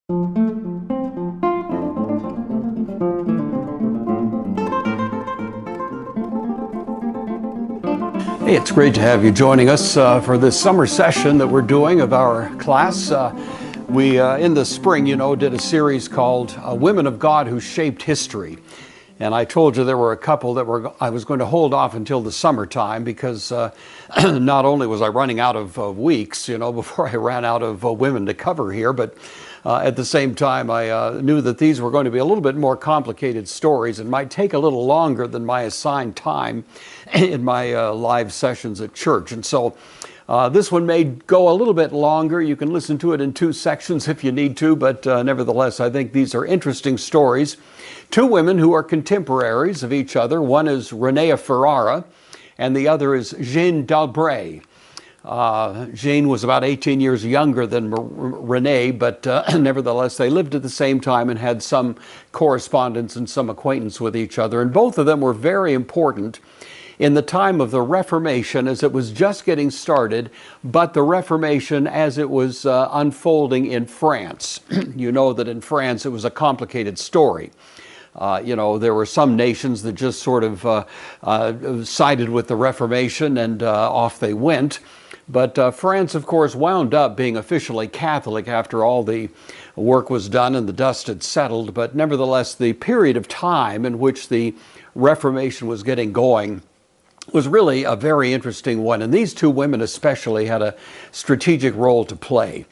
Hey, it's great to have you joining us for this summer session that we're doing of our class. We, in the spring, did a series called Women of God Who Shaped History. And I told you there were a couple that I was going to hold off until the summertime because not only was I running out of weeks, before I ran out of women to cover here, but at the same time, I knew that these were going to be a little bit more complicated stories and might take a little longer than my assigned time in my live sessions at church. And so this one may go a little bit longer. You can listen to it in two sections if you need to, but nevertheless, I think these are interesting stories. Two women who are contemporaries of each other. One is Renee of Fererra, and the other is Jeanne d'Albret. Jeanne was about 18 years younger than Renee, but nevertheless, they lived at the same time and had some correspondence and some acquaintance with each other. And both of them were very important in the time of the Reformation as it was just getting started, but the Reformation as it was unfolding in France. You know that in France it was a complicated story. There were some nations that just sort of sided with the Reformation and off they went. But France, of course, wound up being officially Catholic after all the work was done and the dust had settled. But nevertheless, the period of time in which the Reformation was getting going was really a very interesting one. And these two women especially had a strategic role to play.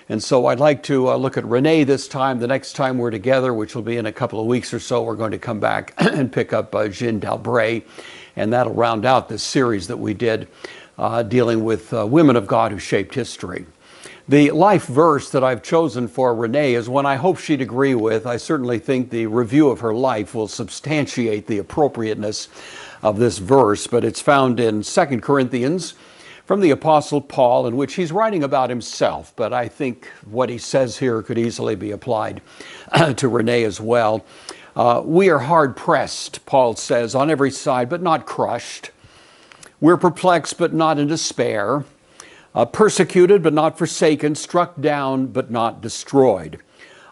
And so I'd like to look at Renee this time. The next time we're together, which will be in a couple of weeks or so, we're going to come back and pick up Jeanne d'Albret. And that'll round out this series that we did dealing with women of God who shaped history. The life verse that I've chosen for Renee is one I hope she'd agree with. I certainly think the review of her life will substantiate the appropriateness of this verse, but it's found in 2 Corinthians from the Apostle Paul, in which he's writing about himself, but I think what he says here could easily be applied to Renee as well. We are hard pressed, Paul says, on every side, but not crushed. We're perplexed, but not in despair. Persecuted, but not forsaken. Struck down, but not destroyed.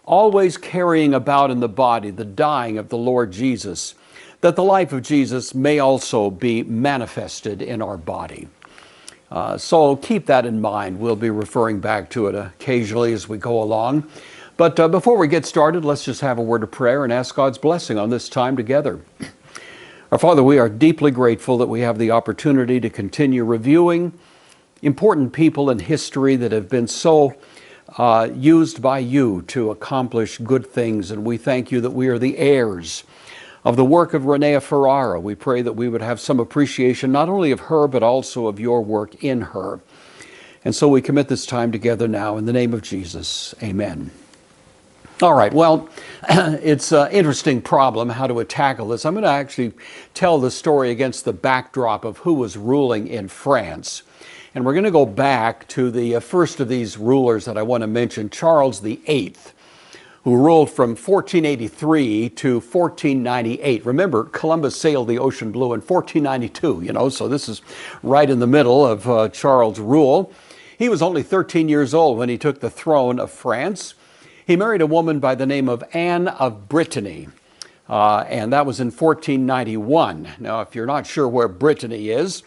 Always carrying about in the body the dying of the Lord Jesus, that the life of Jesus may also be manifested in our body. So keep that in mind. We'll be referring back to it occasionally as we go along. But before we get started, let's just have a word of prayer and ask God's blessing on this time together. Our Father, we are deeply grateful that we have the opportunity to continue reviewing important people in history that have been so used by you to accomplish good things. And we thank you that we are the heirs of the work of Renee of Fererra. We pray that we would have some appreciation not only of her, but also of your work in her. And so we commit this time together now in the name of Jesus. Amen. All right, well, it's an interesting problem how to tackle this. I'm going to actually tell the story against the backdrop of who was ruling in France. And we're going to go back to the first of these rulers that I want to mention, Charles VIII, who ruled from 1483 to 1498. Remember, Columbus sailed the ocean blue in 1492, so this is right in the middle of Charles' rule. He was only 13 years old when he took the throne of France. He married a woman by the name of Anne of Brittany, and that was in 1491. Now, if you're not sure where Brittany is,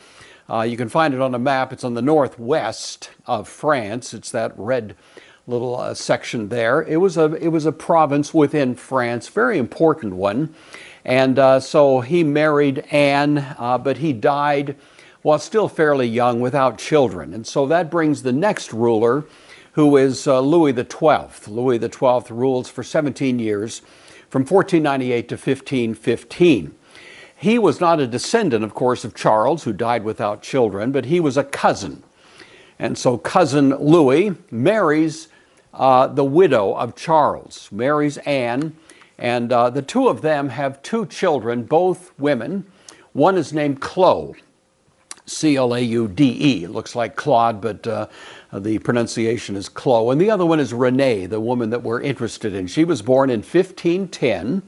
you can find it on a map. It's on the northwest of France. It's that red little section there. It was a province within France, very important one. And so he married Anne, but he died while still fairly young without children. And so that brings the next ruler, who is Louis XII. Louis XII rules for 17 years, from 1498 to 1515. He was not a descendant, of course, of Charles, who died without children, but he was a cousin. And so cousin Louis marries the widow of Charles, marries Anne, and the two of them have two children, both women. One is named Claude, C-L-A-U-D-E. It looks like Claude, but the pronunciation is Chloe. And the other one is Renee, the woman that we're interested in. She was born in 1510.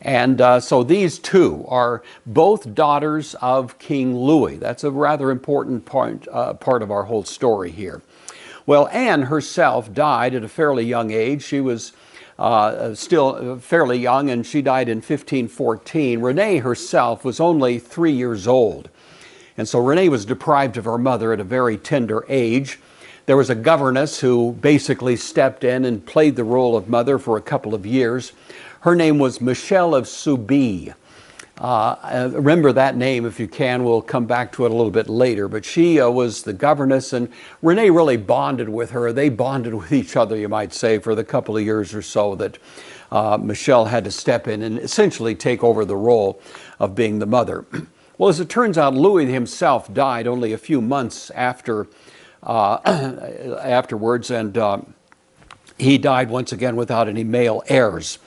And so these two are both daughters of King Louis. That's a rather important part of our whole story here. Well, Anne herself died at a fairly young age. She was still fairly young, and she died in 1514. Renee herself was only 3 years old. And so Renee was deprived of her mother at a very tender age. There was a governess who basically stepped in and played the role of mother for a couple of years. Her name was Michelle of Soubise. Remember that name if you can. We'll come back to it a little bit later. But she was the governess, and Renee really bonded with her. They bonded with each other, you might say, for the couple of years or so that Michelle had to step in and essentially take over the role of being the mother. Well, as it turns out, Louis himself died only a few months afterwards, and he died once again without any male heirs.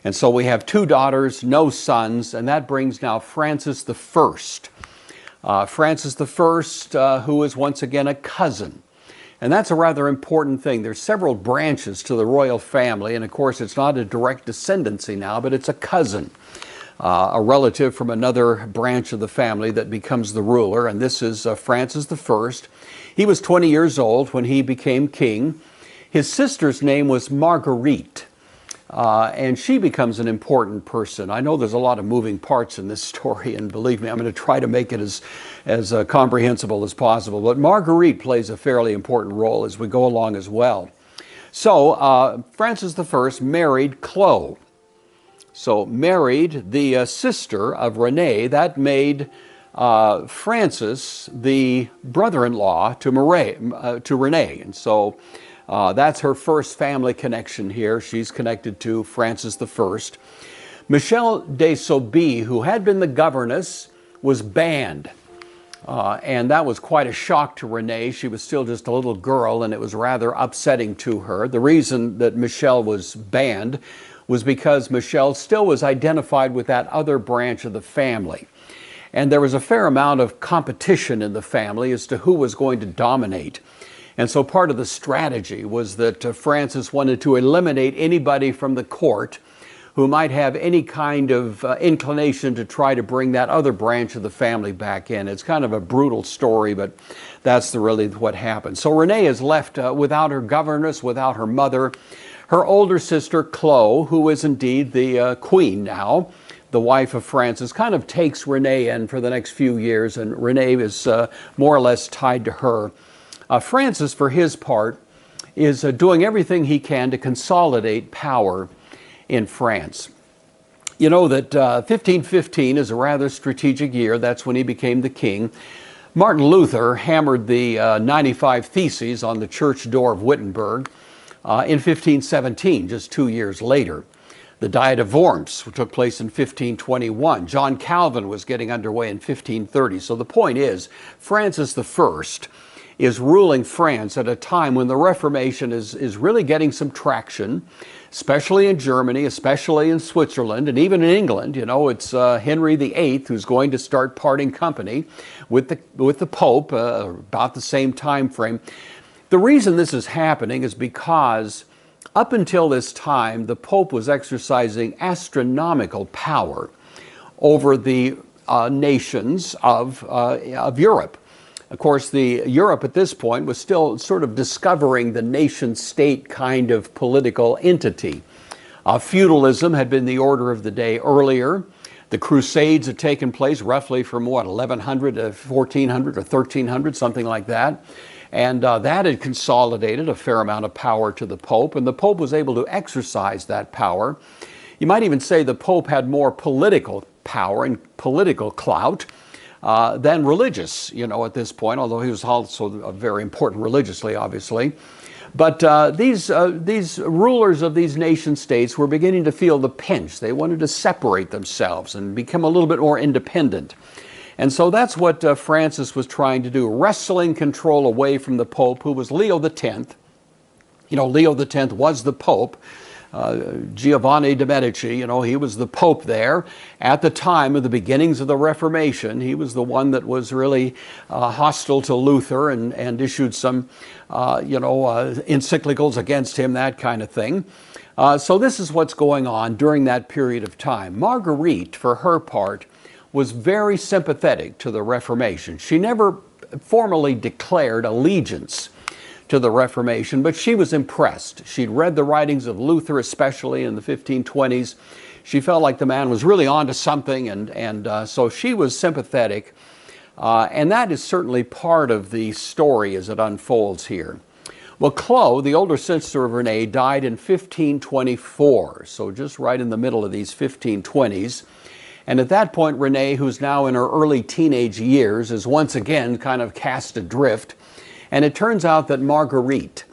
And so we have 2 daughters, no sons, and that brings now Francis I. Francis I, who is once again a cousin. And that's a rather important thing. There's several branches to the royal family, and of course it's not a direct descendancy now, but it's a cousin, a relative from another branch of the family that becomes the ruler, and this is Francis I. He was 20 years old when he became king. His sister's name was Marguerite. And she becomes an important person. I know there's a lot of moving parts in this story, and believe me, I'm going to try to make it as comprehensible as possible. But Marguerite plays a fairly important role as we go along as well. So Francis I married Chloe. So married the sister of Renee. That made Francis the brother-in-law to Renee. And so that's her first family connection here. She's connected to Francis I. Michelle de Soubise, who had been the governess, was banned. And that was quite a shock to Renee. She was still just a little girl, and it was rather upsetting to her. The reason that Michelle was banned was because Michelle still was identified with that other branch of the family. And there was a fair amount of competition in the family as to who was going to dominate. And so part of the strategy was that Francis wanted to eliminate anybody from the court who might have any kind of inclination to try to bring that other branch of the family back in. It's kind of a brutal story, but that's really what happened. So Renee is left without her governess, without her mother. Her older sister, Chloe, who is indeed the queen now, the wife of Francis, kind of takes Renee in for the next few years, and Renee is more or less tied to her. Francis, for his part, is doing everything he can to consolidate power in France. You know that 1515 is a rather strategic year. That's when he became the king. Martin Luther hammered the 95 Theses on the church door of Wittenberg in 1517, just 2 years later. The Diet of Worms took place in 1521. John Calvin was getting underway in 1530. So the point is, Francis I is ruling France at a time when the Reformation is really getting some traction, especially in Germany, especially in Switzerland, and even in England. You know, it's Henry VIII who's going to start parting company with the Pope about the same time frame. The reason this is happening is because up until this time, the Pope was exercising astronomical power over the nations of Europe. Of course, Europe at this point was still sort of discovering the nation-state kind of political entity. Feudalism had been the order of the day earlier. The Crusades had taken place roughly from 1100 to 1400 or 1300, something like that. And that had consolidated a fair amount of power to the Pope, and the Pope was able to exercise that power. You might even say the Pope had more political power and political clout than religious, you know, at this point, although he was also very important religiously, obviously. But these rulers of these nation states were beginning to feel the pinch. They wanted to separate themselves and become a little bit more independent. And so that's what Francis was trying to do, wresting control away from the Pope, who was Leo X. You know, Leo X was the Pope. Giovanni de' Medici, you know, he was the Pope there at the time of the beginnings of the Reformation. He was the one that was really hostile to Luther and issued some, encyclicals against him, that kind of thing. So this is what's going on during that period of time. Marguerite, for her part, was very sympathetic to the Reformation. She never formally declared allegiance to the Reformation, but she was impressed. She'd read the writings of Luther, especially in the 1520s. She felt like the man was really onto something, and so she was sympathetic. And that is certainly part of the story as it unfolds here. Well, Chloe, the older sister of Renee, died in 1524, so just right in the middle of these 1520s. And at that point, Renee, who's now in her early teenage years, is once again kind of cast adrift. And it turns out that Marguerite,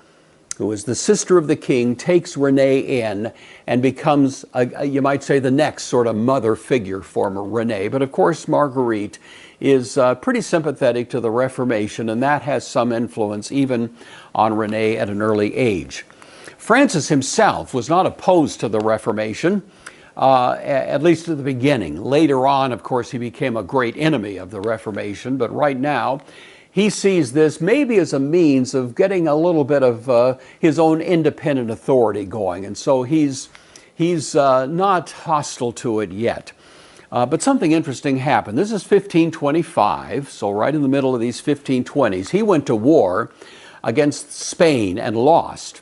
who is the sister of the king, takes Renee in and becomes, you might say, the next sort of mother figure for Renee. But of course, Marguerite is pretty sympathetic to the Reformation, and that has some influence even on Renee at an early age. Francis himself was not opposed to the Reformation, at least at the beginning. Later on, of course, he became a great enemy of the Reformation, but right now, he sees this maybe as a means of getting a little bit of his own independent authority going, and so he's not hostile to it yet. But something interesting happened. This is 1525, so right in the middle of these 1520s. He went to war against Spain and lost,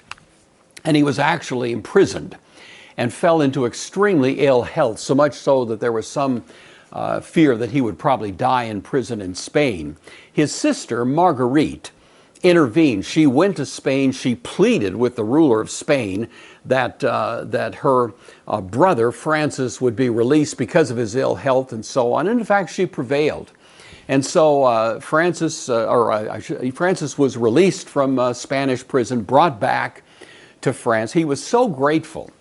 and he was actually imprisoned and fell into extremely ill health, so much so that there was some fear that he would probably die in prison in Spain. His sister, Marguerite, intervened. She went to Spain. She pleaded with the ruler of Spain that her brother, Francis, would be released because of his ill health and so on. And in fact, she prevailed. And so Francis was released from Spanish prison, brought back to France. He was so grateful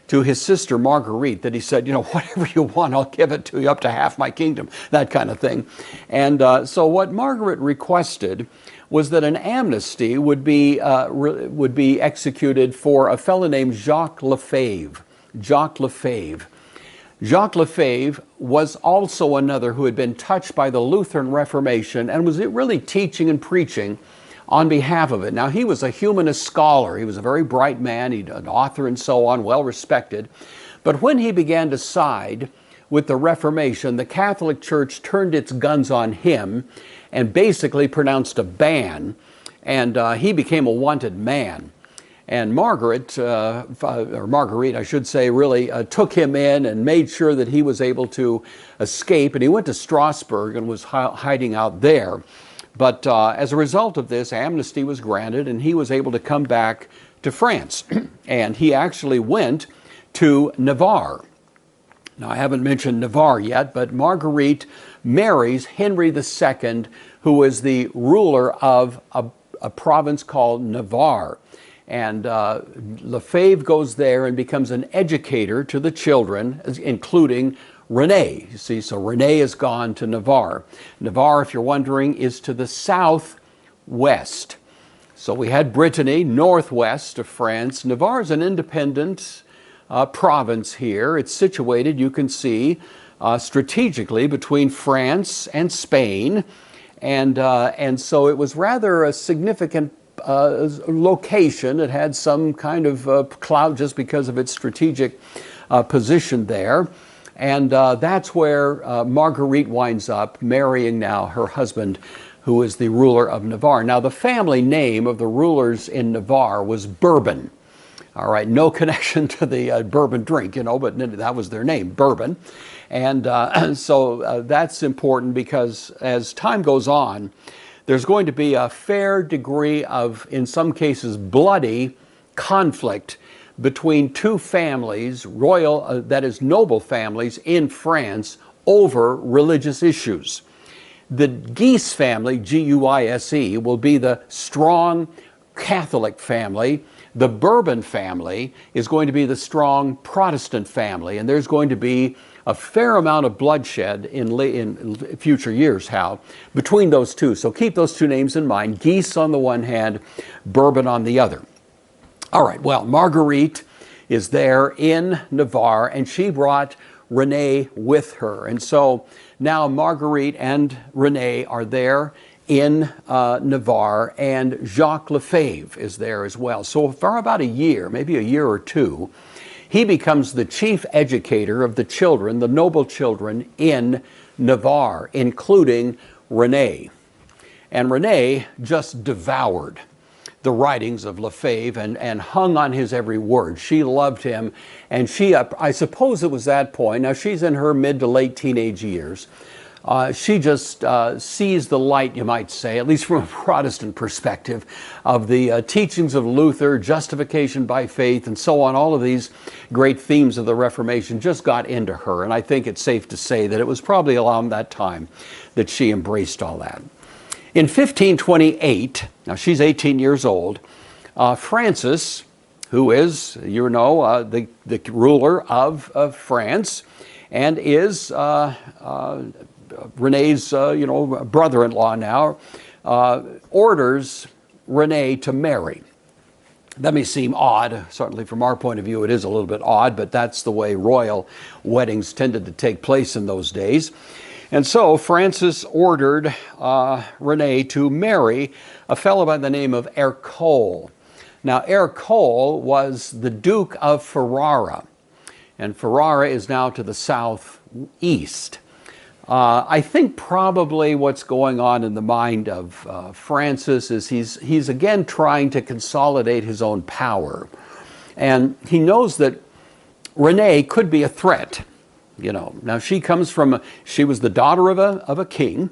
to his sister Marguerite that he said, you know, whatever you want, I'll give it to you, up to half my kingdom, that kind of thing. And so what Margaret requested was that an amnesty would be executed for a fellow named Jacques Lefebvre. Jacques Lefebvre. Jacques Lefebvre was also another who had been touched by the Lutheran Reformation and was really teaching and preaching on behalf of it. Now, he was a humanist scholar. He was a very bright man, an author and so on, well respected. But when he began to side with the Reformation, the Catholic Church turned its guns on him and basically pronounced a ban, and he became a wanted man. And Marguerite, I should say, really took him in and made sure that he was able to escape. And he went to Strasbourg and was hiding out there. But as a result of this, amnesty was granted, and he was able to come back to France. And he actually went to Navarre. Now, I haven't mentioned Navarre yet, but Marguerite marries Henry II, who is the ruler of a province called Navarre. And Lefebvre goes there and becomes an educator to the children, including Renee. You see, so Renee has gone to Navarre. Navarre, if you're wondering, is to the southwest. So we had Brittany, northwest of France. Navarre is an independent province here. It's situated, you can see, strategically between France and Spain. And so it was rather a significant location. It had some kind of clout just because of its strategic position there. And that's where Marguerite winds up marrying now her husband, who is the ruler of Navarre. Now, the family name of the rulers in Navarre was Bourbon. All right, no connection to the bourbon drink, but that was their name, Bourbon. And so that's important because as time goes on, there's going to be a fair degree of, in some cases, bloody conflict between two families, royal, that is noble families in France, over religious issues. The Guise family, G-U-I-S-E, will be the strong Catholic family. The Bourbon family is going to be the strong Protestant family, and there's going to be a fair amount of bloodshed in future years, between those two. So keep those two names in mind, Guise on the one hand, Bourbon on the other. All right, well, Marguerite is there in Navarre, and she brought Renee with her. And so now Marguerite and Renee are there in Navarre, and Jacques Lefebvre is there as well. So for about a year, maybe a year or two, he becomes the chief educator of the children, the noble children in Navarre, including Renee. And Renee just devoured the writings of Lefebvre and hung on his every word. She loved him, and she, I suppose it was that point, now she's in her mid to late teenage years, she just sees the light, you might say, at least from a Protestant perspective, of the teachings of Luther, justification by faith, and so on. All of these great themes of the Reformation just got into her, and I think it's safe to say that it was probably around that time that she embraced all that. In 1528, now she's 18 years old, Francis, who is, you know, the ruler of France, and is Renee's, brother-in-law now, orders Renee to marry. That may seem odd. Certainly from our point of view, it is a little bit odd, but that's the way royal weddings tended to take place in those days. And so Francis ordered Renee to marry a fellow by the name of Ercole. Now, Ercole was the Duke of Ferrara, and Ferrara is now to the southeast. I think probably what's going on in the mind of Francis is he's again trying to consolidate his own power. And he knows that Renee could be a threat. You know, now she was the daughter of a king.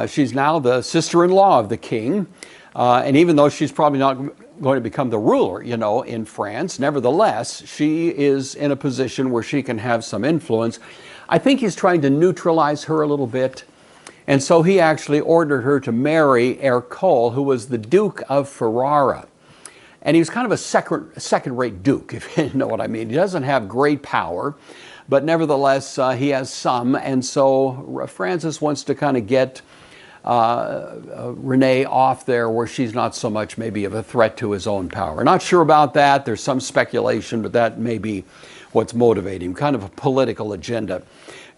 She's now the sister-in-law of the king. And even though she's probably not going to become the ruler, you know, in France, nevertheless, she is in a position where she can have some influence. I think he's trying to neutralize her a little bit. And so he actually ordered her to marry Ercole, who was the Duke of Ferrara. And he was kind of a second-rate duke, if you know what I mean. He doesn't have great power, but nevertheless, he has some. And so Francis wants to kind of get Renee off there where she's not so much maybe of a threat to his own power. Not sure about that. There's some speculation, but that may be what's motivating him, kind of a political agenda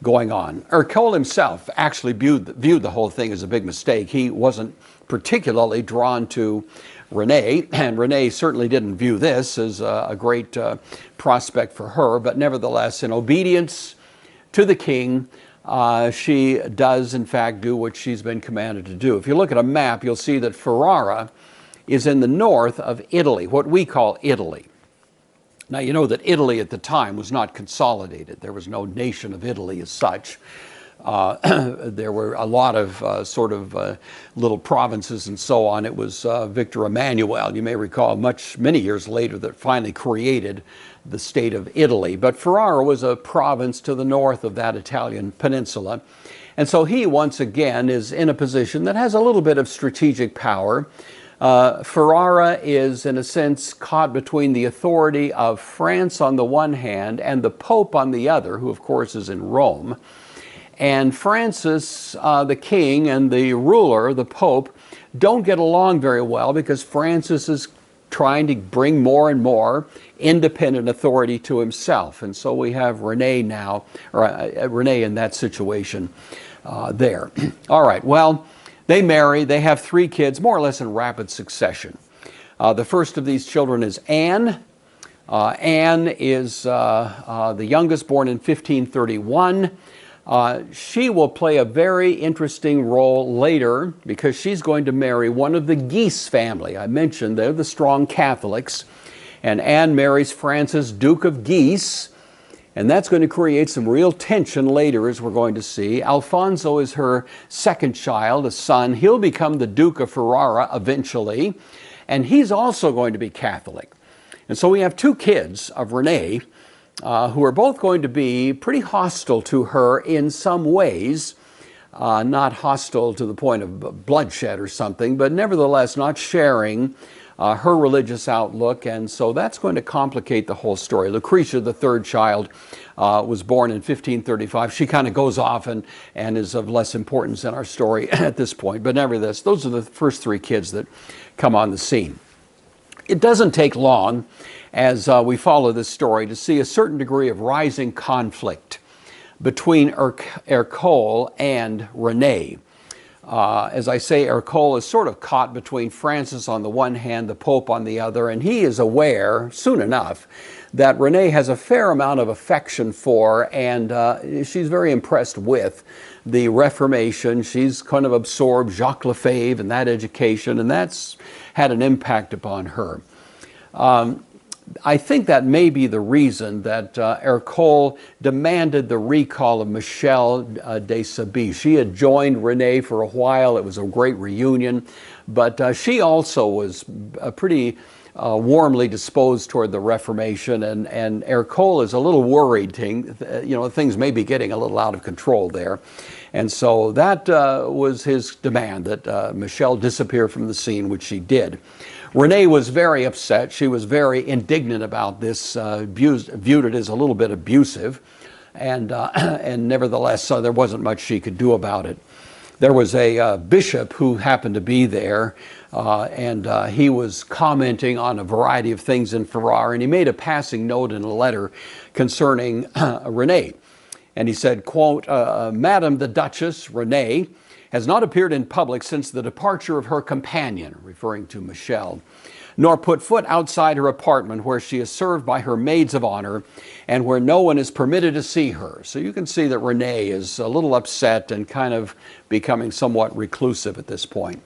going on. Ercole himself actually viewed the whole thing as a big mistake. He wasn't particularly drawn to Renee, and Renee certainly didn't view this as a great prospect for her, but nevertheless, in obedience to the king, she does in fact do what she's been commanded to do. If you look at a map, you'll see that Ferrara is in the north of Italy, what we call Italy. Now, you know that Italy at the time was not consolidated. There was no nation of Italy as such. There were a lot of little provinces and so on. It was Victor Emmanuel, you may recall, many years later, that finally created the state of Italy. But Ferrara was a province to the north of that Italian peninsula. And so he, once again, is in a position that has a little bit of strategic power. Ferrara is, in a sense, caught between the authority of France on the one hand and the Pope on the other, who of course is in Rome. And Francis, the king, and the ruler, the Pope, don't get along very well because Francis is trying to bring more and more independent authority to himself. And so we have Renee now, or Renee in that situation there. All right, well, they marry, they have 3 kids, more or less in rapid succession. The first of these children is Anne. Anne is the youngest, born in 1531. She will play a very interesting role later because she's going to marry one of the Guise family. I mentioned they're the strong Catholics. And Anne marries Francis, Duke of Guise. And that's going to create some real tension later, as we're going to see. Alfonso is her second child, a son. He'll become the Duke of Ferrara eventually, and he's also going to be Catholic. And so we have 2 kids of Renee who are both going to be pretty hostile to her in some ways. Not hostile to the point of bloodshed or something, but nevertheless not sharing her religious outlook, and so that's going to complicate the whole story. Lucretia, the third child, was born in 1535. She kind of goes off and is of less importance in our story at this point, but nevertheless, those are the first 3 kids that come on the scene. It doesn't take long as we follow this story to see a certain degree of rising conflict between Ercole and Renee. As I say, Ercole is sort of caught between Francis on the one hand, the Pope on the other, and he is aware soon enough that Renee has a fair amount of affection for, and she's very impressed with the Reformation. She's kind of absorbed Jacques Lefebvre and that education, and that's had an impact upon her. I think that may be the reason that Ercole demanded the recall of Michel de Saby. She had joined Renee for a while. It was a great reunion, but she also was pretty warmly disposed toward the Reformation, and Ercole is a little worried. Things may be getting a little out of control there. And so that was his demand, that Michel disappear from the scene, which she did. Renee was very upset. She was very indignant about this, viewed it as a little bit abusive, and nevertheless, there wasn't much she could do about it. There was a bishop who happened to be there, and he was commenting on a variety of things in Ferrara, and he made a passing note in a letter concerning Renee. And he said, quote, Madam the Duchess, Renee, has not appeared in public since the departure of her companion, referring to Michel, nor put foot outside her apartment, where she is served by her maids of honor and where no one is permitted to see her. So you can see that Renee is a little upset and kind of becoming somewhat reclusive at this point.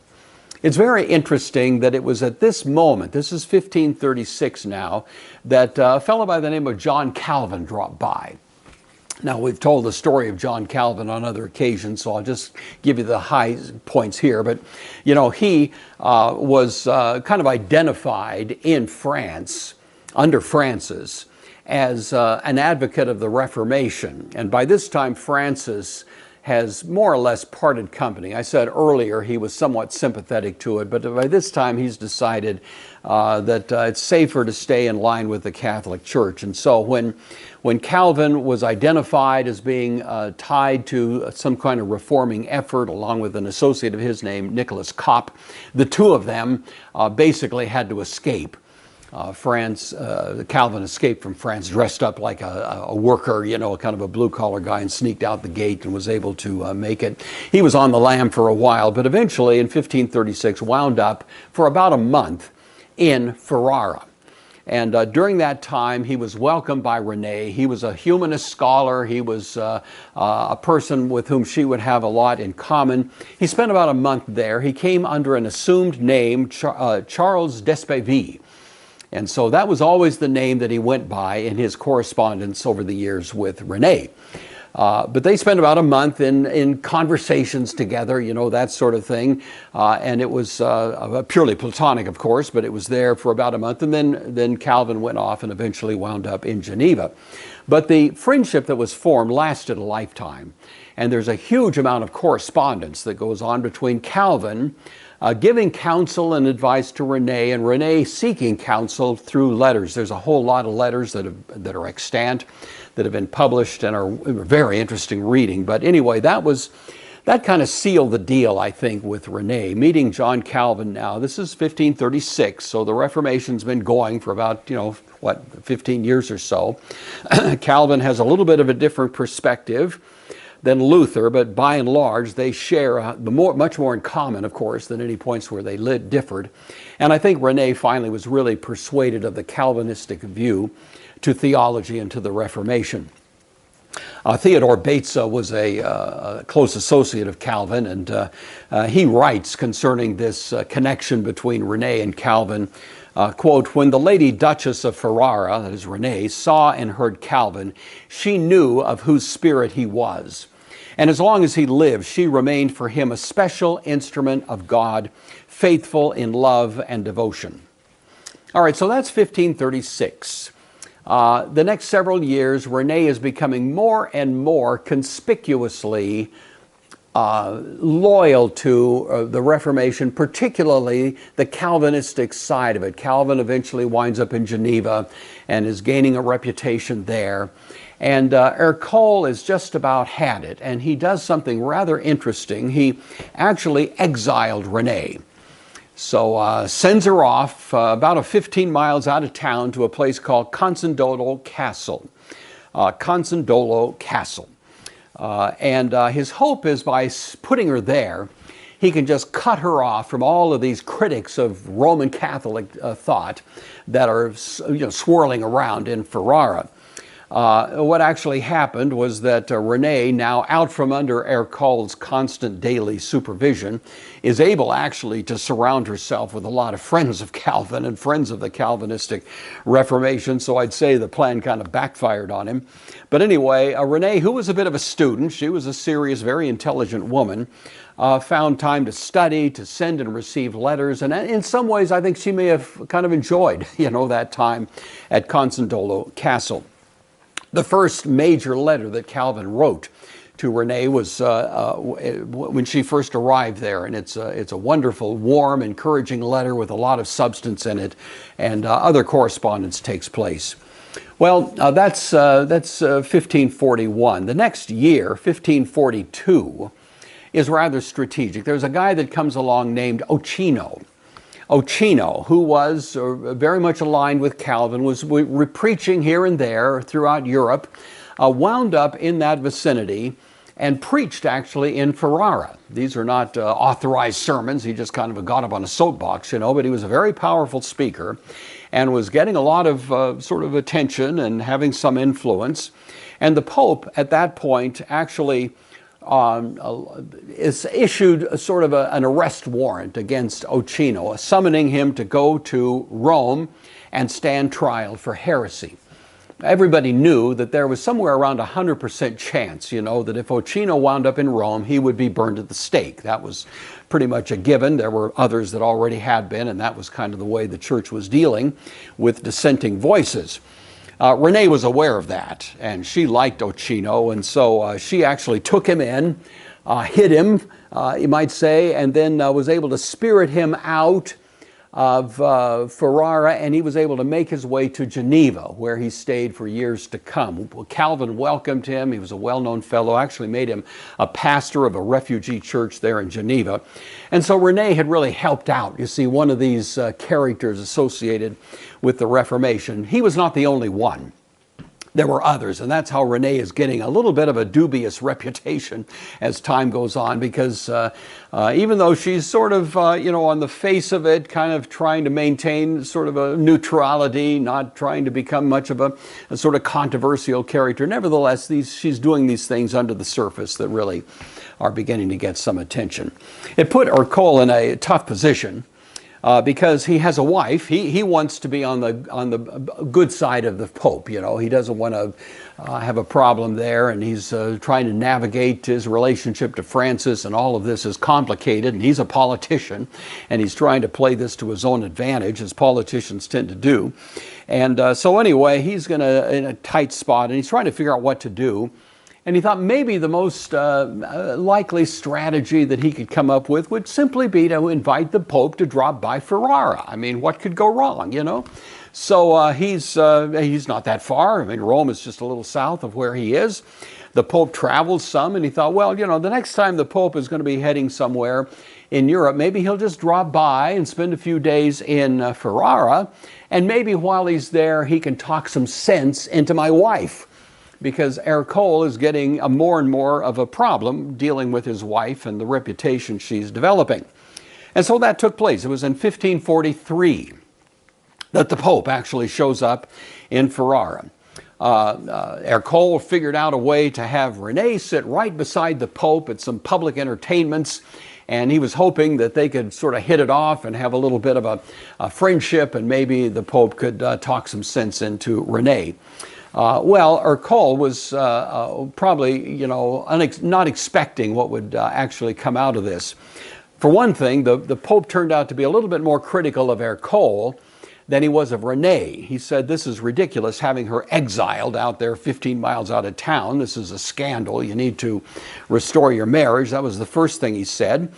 It's very interesting that it was at this moment, this is 1536 now, that a fellow by the name of John Calvin dropped by. Now, we've told the story of John Calvin on other occasions, so I'll just give you the high points here. But, he was kind of identified in France, under Francis, as an advocate of the Reformation. And by this time, Francis has more or less parted company. I said earlier he was somewhat sympathetic to it, but by this time he's decided that it's safer to stay in line with the Catholic Church. And so when Calvin was identified as being tied to some kind of reforming effort, along with an associate of his named Nicholas Kopp, the two of them basically had to escape. Calvin escaped from France dressed up like a worker, kind of a blue-collar guy, and sneaked out the gate and was able to make it. He was on the lam for a while, but eventually in 1536 wound up for about a month in Ferrara. And during that time, he was welcomed by Renee. He was a humanist scholar. He was a person with whom she would have a lot in common. He spent about a month there. He came under an assumed name, Charles d'Espivy. And so that was always the name that he went by in his correspondence over the years with Renee. But they spent about a month in conversations together, that sort of thing. And it was purely platonic, of course, but it was there for about a month. And then Calvin went off and eventually wound up in Geneva. But the friendship that was formed lasted a lifetime. And there's a huge amount of correspondence that goes on between Calvin giving counsel and advice to Renee, and Renee seeking counsel through letters. There's a whole lot of letters that are extant, that have been published and are very interesting reading. But anyway, that kind of sealed the deal, I think, with Renee. Meeting John Calvin now, this is 1536, so the Reformation's been going for about, 15 years or so. Calvin has a little bit of a different perspective than Luther, but by and large, they share much more in common, of course, than any points where they differed. And I think Renee finally was really persuaded of the Calvinistic view to theology and to the Reformation. Theodore Beza was a close associate of Calvin, and he writes concerning this connection between Renee and Calvin, quote, when the Lady Duchess of Ferrara, that is Renee, saw and heard Calvin, she knew of whose spirit he was. And as long as he lived, she remained for him a special instrument of God, faithful in love and devotion. All right, so that's 1536. The next several years, Renee is becoming more and more conspicuously loyal to the Reformation, particularly the Calvinistic side of it. Calvin eventually winds up in Geneva and is gaining a reputation there. And Ercole is just about had it, and he does something rather interesting. He actually exiled Renee. So sends her off about 15 miles out of town to a place called Consondolo Castle. And his hope is by putting her there, he can just cut her off from all of these critics of Roman Catholic thought that are swirling around in Ferrara. What actually happened was that Renee, now out from under Ercole's constant daily supervision, is able actually to surround herself with a lot of friends of Calvin and friends of the Calvinistic Reformation, so I'd say the plan kind of backfired on him. But anyway, Renee, who was a bit of a student, she was a serious, very intelligent woman, found time to study, to send and receive letters, and in some ways I think she may have kind of enjoyed, that time at Consondolo Castle. The first major letter that Calvin wrote to Renee was when she first arrived there, and it's a wonderful, warm, encouraging letter with a lot of substance in it, and other correspondence takes place. Well, that's 1541. The next year, 1542, is rather strategic. There's a guy that comes along named Ochino, who was very much aligned with Calvin, was preaching here and there throughout Europe, wound up in that vicinity and preached actually in Ferrara. These are not authorized sermons. He just kind of got up on a soapbox, but he was a very powerful speaker and was getting a lot of sort of attention and having some influence. And the Pope at that point actually is issued a sort of an arrest warrant against Ochino, summoning him to go to Rome and stand trial for heresy. Everybody knew that there was somewhere around 100% chance, that if Ochino wound up in Rome, he would be burned at the stake. That was pretty much a given. There were others that already had been, and that was kind of the way the church was dealing with dissenting voices. Renee was aware of that, and she liked Ochino, and so she actually took him in, hid him, you might say, and then was able to spirit him out of Ferrara, and he was able to make his way to Geneva, where he stayed for years to come. Calvin welcomed him. He was a well-known fellow, actually made him a pastor of a refugee church there in Geneva. And so Renee had really helped out, one of these characters associated with the Reformation. He was not the only one. There were others, and that's how Renee is getting a little bit of a dubious reputation as time goes on, because even though she's sort of, on the face of it, kind of trying to maintain sort of a neutrality, not trying to become much of a sort of controversial character, nevertheless, she's doing these things under the surface that really are beginning to get some attention. It put Ercole in a tough position. Because he has a wife. He wants to be on the good side of the Pope. He doesn't want to have a problem there, and he's trying to navigate his relationship to Francis, and all of this is complicated, and he's a politician, and he's trying to play this to his own advantage, as politicians tend to do. And so anyway, he's in a tight spot, and he's trying to figure out what to do. And he thought maybe the most likely strategy that he could come up with would simply be to invite the Pope to drop by Ferrara. I mean, what could go wrong, So he's not that far. I mean, Rome is just a little south of where he is. The Pope travels some, and he thought, well, the next time the Pope is going to be heading somewhere in Europe, maybe he'll just drop by and spend a few days in Ferrara, and maybe while he's there, he can talk some sense into my wife, because Ercole is getting more and more of a problem dealing with his wife and the reputation she's developing. And so that took place. It was in 1543 that the Pope actually shows up in Ferrara. Ercole figured out a way to have Renee sit right beside the Pope at some public entertainments, and he was hoping that they could sort of hit it off and have a little bit of a friendship, and maybe the Pope could talk some sense into Renee. Well, Ercole was probably, not expecting what would actually come out of this. For one thing, the Pope turned out to be a little bit more critical of Ercole than he was of Renee. He said, this is ridiculous having her exiled out there 15 miles out of town. This is a scandal. You need to restore your marriage. That was the first thing he said.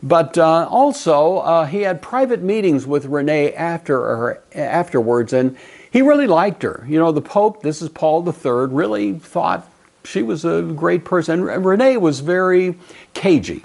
But also, he had private meetings with Renee afterwards, and he really liked her. The Pope, this is Paul III, really thought she was a great person. And Renee was very cagey.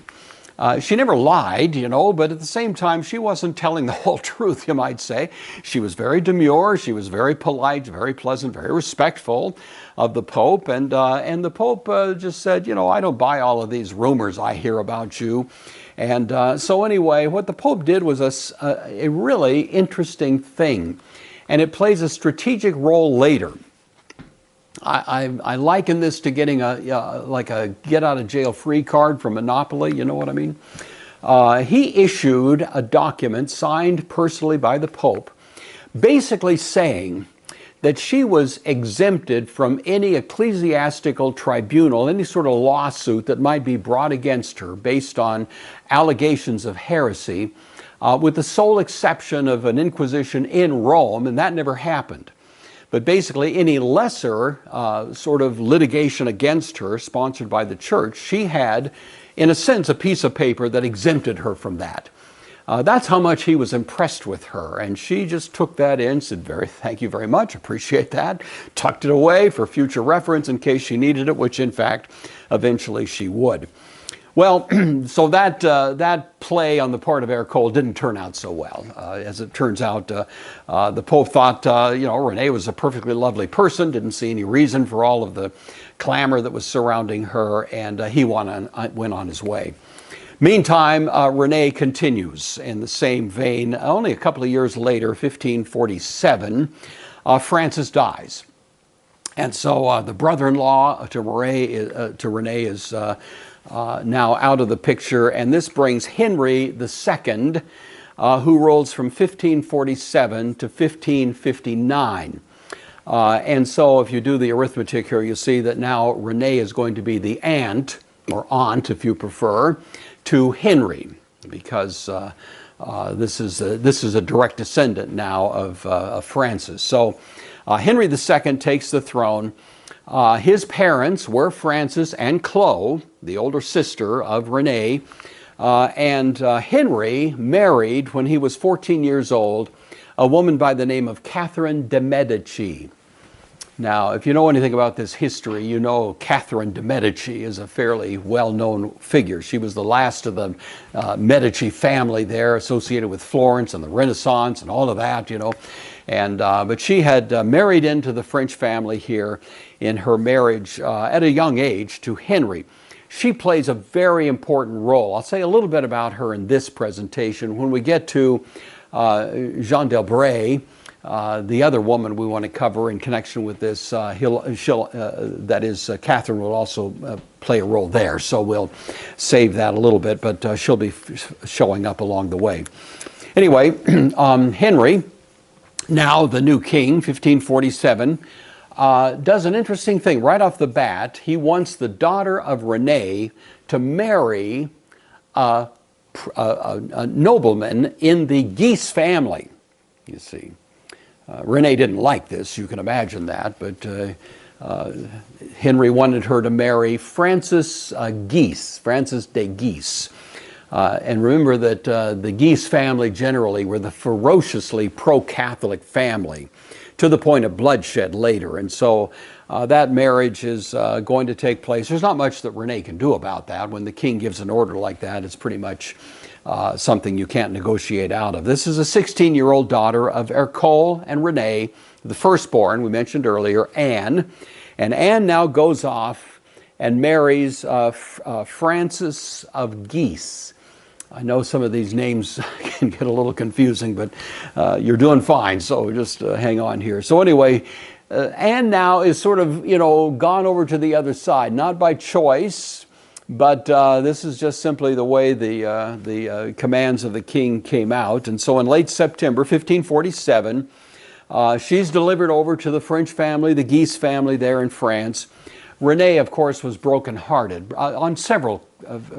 She never lied, but at the same time, she wasn't telling the whole truth, you might say. She was very demure, she was very polite, very pleasant, very respectful of the Pope, and the Pope just said, I don't buy all of these rumors I hear about you. And so anyway, what the Pope did was a really interesting thing, and it plays a strategic role later. I liken this to getting like a get-out-of-jail-free card from Monopoly, you know what I mean? He issued a document signed personally by the Pope, basically saying that she was exempted from any ecclesiastical tribunal, any sort of lawsuit that might be brought against her based on allegations of heresy, with the sole exception of an inquisition in Rome, and that never happened. But basically, any lesser sort of litigation against her, sponsored by the church, she had, in a sense, a piece of paper that exempted her from that. That's how much he was impressed with her. And she just took that in, said, thank you very much, appreciate that, tucked it away for future reference in case she needed it, which in fact, eventually she would. Well, so that play on the part of Ercole didn't turn out so well. As it turns out, the Pope thought, Renee was a perfectly lovely person, didn't see any reason for all of the clamor that was surrounding her, and he went on his way. Meantime, Renee continues in the same vein. Only a couple of years later, 1547, Francis dies. And so the brother-in-law to Renee is now out of the picture, and this brings Henry II, who rules from 1547 to 1559. And so if you do the arithmetic here, you see that now Renee is going to be the aunt, or aunt if you prefer, to Henry, because this is a direct descendant now of Francis. So Henry II takes the throne. His parents were Francis and Chloe, the older sister of Renee, and Henry married, when he was 14 years old, a woman by the name of Catherine de' Medici. Now, if you know anything about this history, you know Catherine de' Medici is a fairly well-known figure. She was the last of the Medici family there, associated with Florence and the Renaissance and all of that, And but she had married into the French family here in her marriage at a young age to Henry. She plays a very important role. I'll say a little bit about her in this presentation. When we get to Jeanne d'Albret, the other woman we want to cover in connection with this, Catherine will also play a role there. So we'll save that a little bit, but she'll be showing up along the way. Anyway, Henry, now the new king, 1547, does an interesting thing right off the bat. He wants the daughter of Renee to marry a nobleman in the Guise family, you see. Renee didn't like this, you can imagine that, but Henry wanted her to marry Francis de Guise. And remember that the Guise family generally were the ferociously pro-Catholic family, to the point of bloodshed later. And so that marriage is going to take place. There's not much that Renee can do about that. When the king gives an order like that, it's pretty much something you can't negotiate out of. This is a 16-year-old daughter of Ercole and Renee, the firstborn, we mentioned earlier, Anne. And Anne now goes off and marries Francis of Guise. I know some of these names can get a little confusing, but you're doing fine, so just hang on here. So anyway, Anne now is sort of, gone over to the other side, not by choice, but this is just simply the way the commands of the king came out. And so in late September 1547, she's delivered over to the French family, the Guise family there in France. Renee, of course, was brokenhearted on several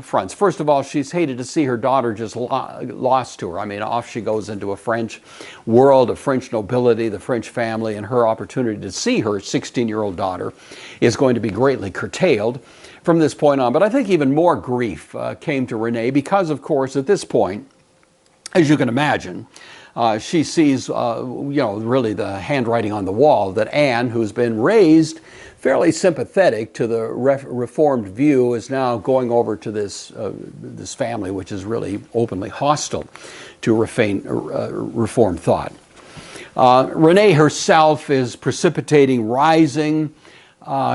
fronts. First of all, she's hated to see her daughter just lost to her. I mean, off she goes into a French world of French nobility, the French family, and her opportunity to see her 16-year-old daughter is going to be greatly curtailed from this point on. But I think even more grief came to Renee because, of course, at this point, as you can imagine, she sees, really the handwriting on the wall that Anne, who's been raised fairly sympathetic to the Reformed view, is now going over to this family, which is really openly hostile to Reformed thought. Renee herself is precipitating rising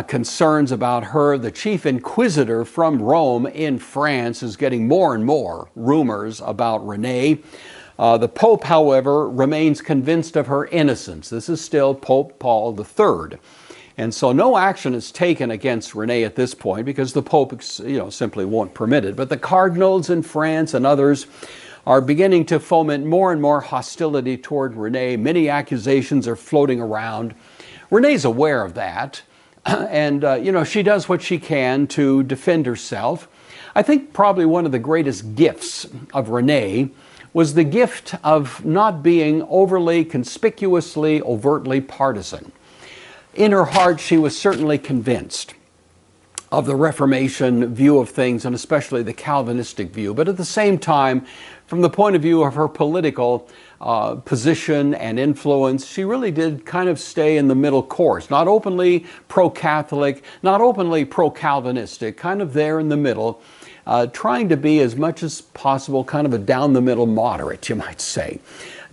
concerns about her. The chief inquisitor from Rome in France is getting more and more rumors about Renee. The Pope, however, remains convinced of her innocence. This is still Pope Paul III. And so no action is taken against Renee at this point because the Pope, simply won't permit it. But the cardinals in France and others are beginning to foment more and more hostility toward Renee. Many accusations are floating around. Renee's aware of that. And, she does what she can to defend herself. I think probably one of the greatest gifts of Renee was the gift of not being overly, conspicuously, overtly partisan. In her heart, she was certainly convinced of the Reformation view of things, and especially the Calvinistic view. But at the same time, from the point of view of her political position and influence, she really did kind of stay in the middle course, not openly pro-Catholic, not openly pro-Calvinistic, kind of there in the middle, trying to be as much as possible kind of a down-the-middle moderate, you might say.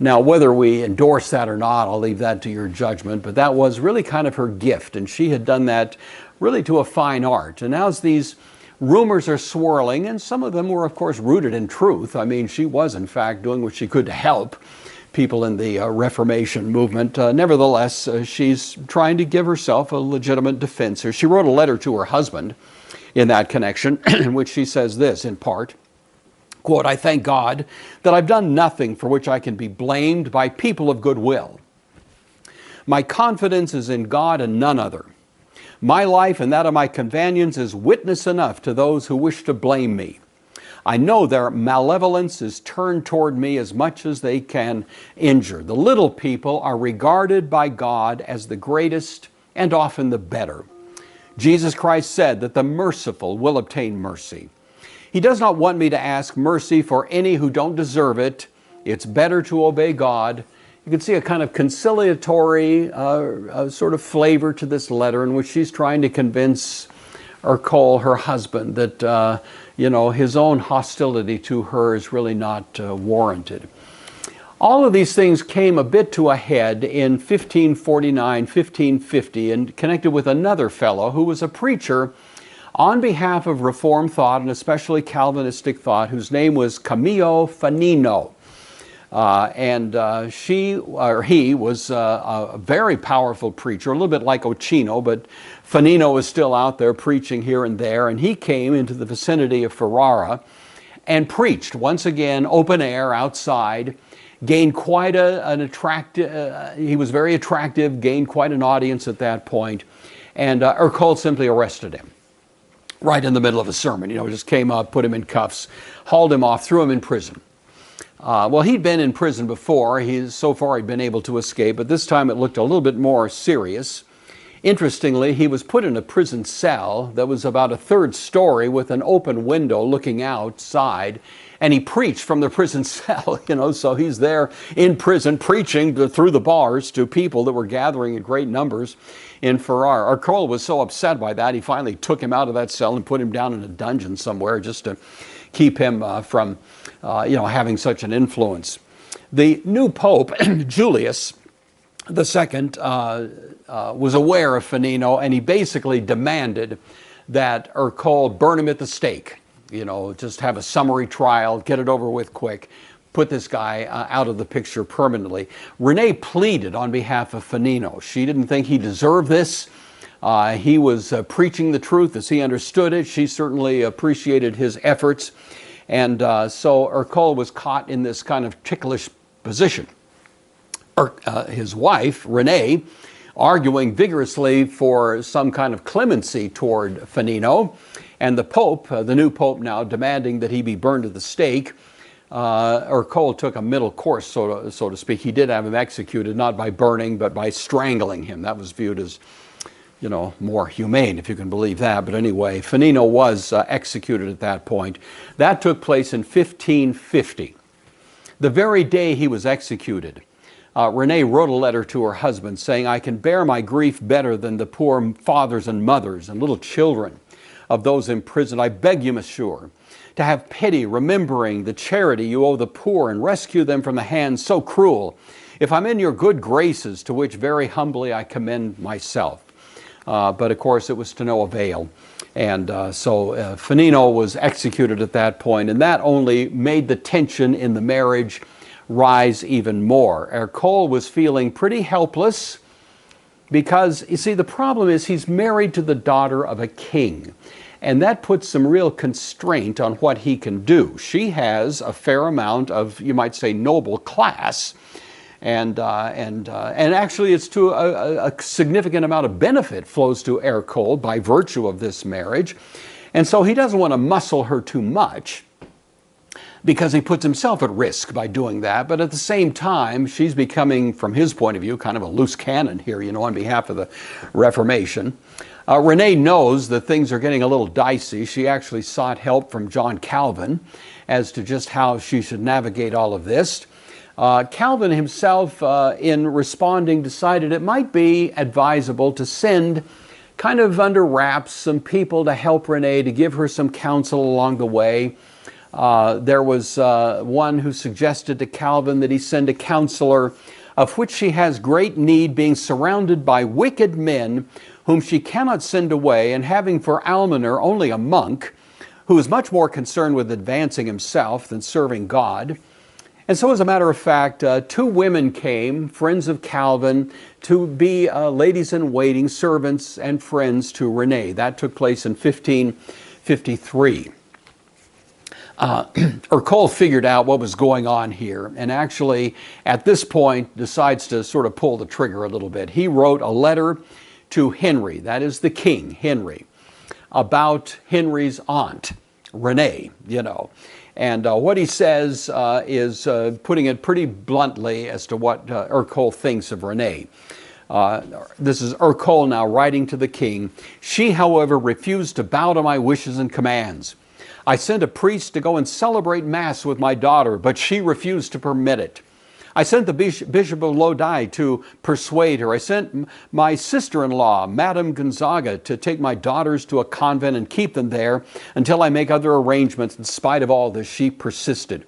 Now, whether we endorse that or not, I'll leave that to your judgment, but that was really kind of her gift, and she had done that really to a fine art. And as these rumors are swirling, and some of them were, of course, rooted in truth. I mean, she was, in fact, doing what she could to help people in the Reformation movement. Nevertheless, she's trying to give herself a legitimate defense here. She wrote a letter to her husband in that connection, in which she says this, in part, quote, "I thank God that I've done nothing for which I can be blamed by people of goodwill. My confidence is in God and none other. My life and that of my companions is witness enough to those who wish to blame me. I know their malevolence is turned toward me as much as they can injure. The little people are regarded by God as the greatest and often the better. Jesus Christ said that the merciful will obtain mercy. He does not want me to ask mercy for any who don't deserve it. It's better to obey God." You can see a kind of conciliatory sort of flavor to this letter in which she's trying to convince Ercole, her husband, that his own hostility to her is really not warranted. All of these things came a bit to a head in 1549, 1550, and connected with another fellow who was a preacher on behalf of Reformed thought, and especially Calvinistic thought, whose name was Camillo Fanino. He was a very powerful preacher, a little bit like Ochino, but Fanino was still out there preaching here and there, and he came into the vicinity of Ferrara and preached, once again, open air, outside, gained quite an attractive, he was very attractive, gained quite an audience at that point, and Ercole simply arrested him right in the middle of a sermon. Just came up, put him in cuffs, hauled him off, threw him in prison. Well, he'd been in prison before. So far he'd been able to escape, but this time it looked a little bit more serious. Interestingly, he was put in a prison cell that was about a third story with an open window looking outside, and he preached from the prison cell, so he's there in prison preaching through the bars to people that were gathering in great numbers in Ferrara. Ercole was so upset by that, he finally took him out of that cell and put him down in a dungeon somewhere just to keep him from having such an influence. The new Pope, Julius II, was aware of Fanino, and he basically demanded that Ercole burn him at the stake. Just have a summary trial, get it over with quick, put this guy out of the picture permanently. Renee pleaded on behalf of Fanino. She didn't think he deserved this. He was preaching the truth as he understood it. She certainly appreciated his efforts. And so Ercole was caught in this kind of ticklish position. His wife, Renee, arguing vigorously for some kind of clemency toward Fanino, and the Pope, the new Pope now, demanding that he be burned at the stake. Ercole took a middle course, so to speak. He did have him executed, not by burning, but by strangling him. That was viewed as, more humane, if you can believe that. But anyway, Fanino was executed at that point. That took place in 1550. the very day he was executed. Renee wrote a letter to her husband saying, "I can bear my grief better than the poor fathers and mothers and little children of those imprisoned. I beg you, monsieur, to have pity, remembering the charity you owe the poor, and rescue them from the hands so cruel. If I'm in your good graces, to which very humbly I commend myself." But of course it was to no avail. And so Fanino was executed at that point, and that only made the tension in the marriage rise even more. Ercole was feeling pretty helpless because, you see, the problem is he's married to the daughter of a king, and that puts some real constraint on what he can do. She has a fair amount of, you might say, noble class, and actually it's to a significant amount of benefit flows to Ercole by virtue of this marriage. And so he doesn't want to muscle her too much, because he puts himself at risk by doing that. But at the same time, she's becoming, from his point of view, kind of a loose cannon here, on behalf of the Reformation. Renee knows that things are getting a little dicey. She actually sought help from John Calvin as to just how she should navigate all of this. Calvin himself, in responding, decided it might be advisable to send, kind of under wraps, some people to help Renee, to give her some counsel along the way. There was one who suggested to Calvin that he send a counselor, of which she has great need, being surrounded by wicked men whom she cannot send away, and having for almoner only a monk, who is much more concerned with advancing himself than serving God. And so, as a matter of fact, two women came, friends of Calvin, to be ladies-in-waiting, servants and friends to Renee. That took place in 1553. Ercole figured out what was going on here, and actually at this point decides to sort of pull the trigger a little bit. He wrote a letter to Henry, that is the king, Henry, about Henry's aunt, Renee, And what he says is putting it pretty bluntly as to what Ercole thinks of Renee. This is Ercole now writing to the king. "She, however, refused to bow to my wishes and commands. I sent a priest to go and celebrate Mass with my daughter, but she refused to permit it. I sent the Bishop of Lodi to persuade her. I sent my sister-in-law, Madame Gonzaga, to take my daughters to a convent and keep them there until I make other arrangements. In spite of all this, she persisted.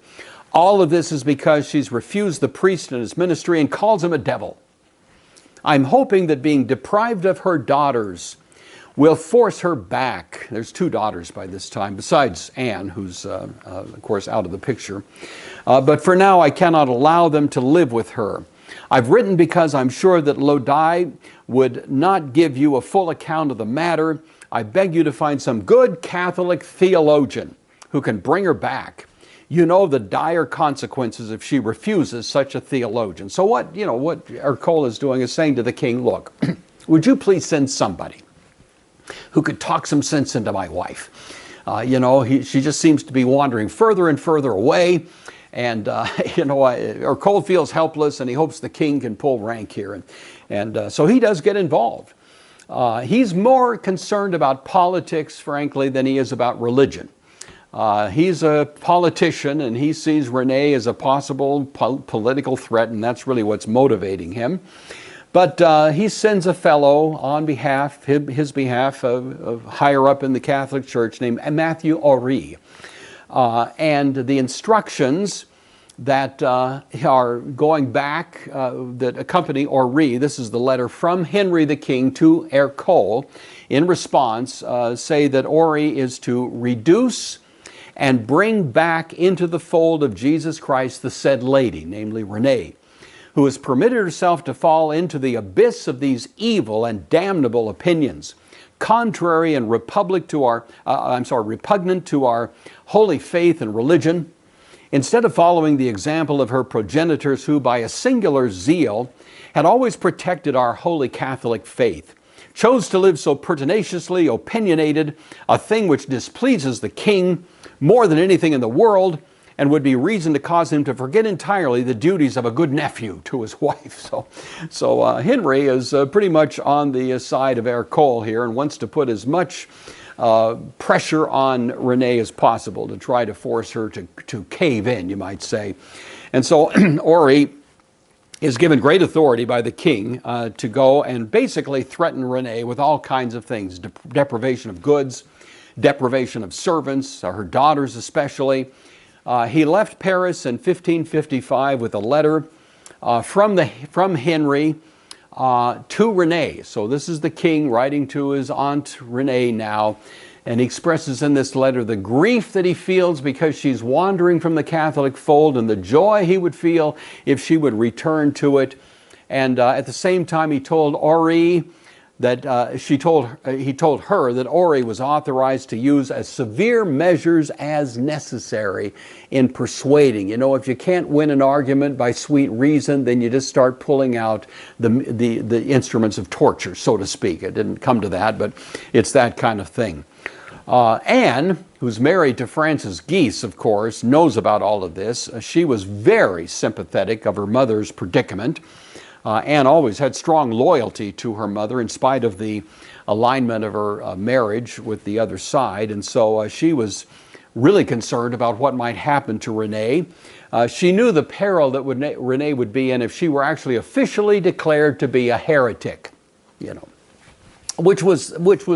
All of this is because she's refused the priest and his ministry and calls him a devil. I'm hoping that being deprived of her daughters will force her back." There's two daughters by this time, besides Anne, who's, of course, out of the picture. "But for now, I cannot allow them to live with her. I've written because I'm sure that Lodi would not give you a full account of the matter. I beg you to find some good Catholic theologian who can bring her back. You know the dire consequences if she refuses such a theologian." So what Ercole is doing is saying to the king, "Look, would you please send somebody who could talk some sense into my wife? She just seems to be wandering further and further away. And, Ercole feels helpless, and he hopes the king can pull rank here. And so he does get involved. He's more concerned about politics, frankly, than he is about religion. He's a politician, and he sees Renee as a possible political threat, and that's really what's motivating him. But he sends a fellow on his behalf, higher up in the Catholic Church, named Matthew Henri. And the instructions that are going back, that accompany Henri, this is the letter from Henry the King to Ercole, in response, say that Henri is to reduce and bring back into the fold of Jesus Christ the said lady, namely Renee, who has permitted herself to fall into the abyss of these evil and damnable opinions, contrary and repugnant to our holy faith and religion. Instead of following the example of her progenitors, who by a singular zeal had always protected our holy Catholic faith, chose to live so pertinaciously opinionated, a thing which displeases the king more than anything in the world, and would be reason to cause him to forget entirely the duties of a good nephew to his wife. So Henry is pretty much on the side of Ercole here, and wants to put as much pressure on Renee as possible to try to force her to cave in, you might say. And so Ori is given great authority by the king to go and basically threaten Renee with all kinds of things: deprivation of goods, deprivation of servants, her daughters especially. He left Paris in 1555 with a letter from Henry to Renee. So this is the king writing to his aunt Renee now, and he expresses in this letter the grief that he feels because she's wandering from the Catholic fold, and the joy he would feel if she would return to it. And at the same time, he told Ori that he told her that Ori was authorized to use as severe measures as necessary in persuading. You know, if you can't win an argument by sweet reason, then you just start pulling out the instruments of torture, so to speak. It didn't come to that, but it's that kind of thing. Anne, who's married to Francis Guise, of course, knows about all of this. She was very sympathetic of her mother's predicament. Anne always had strong loyalty to her mother in spite of the alignment of her marriage with the other side. And so she was really concerned about what might happen to Renee. She knew the peril that Renee would be in if she were actually officially declared to be a heretic, you know, which was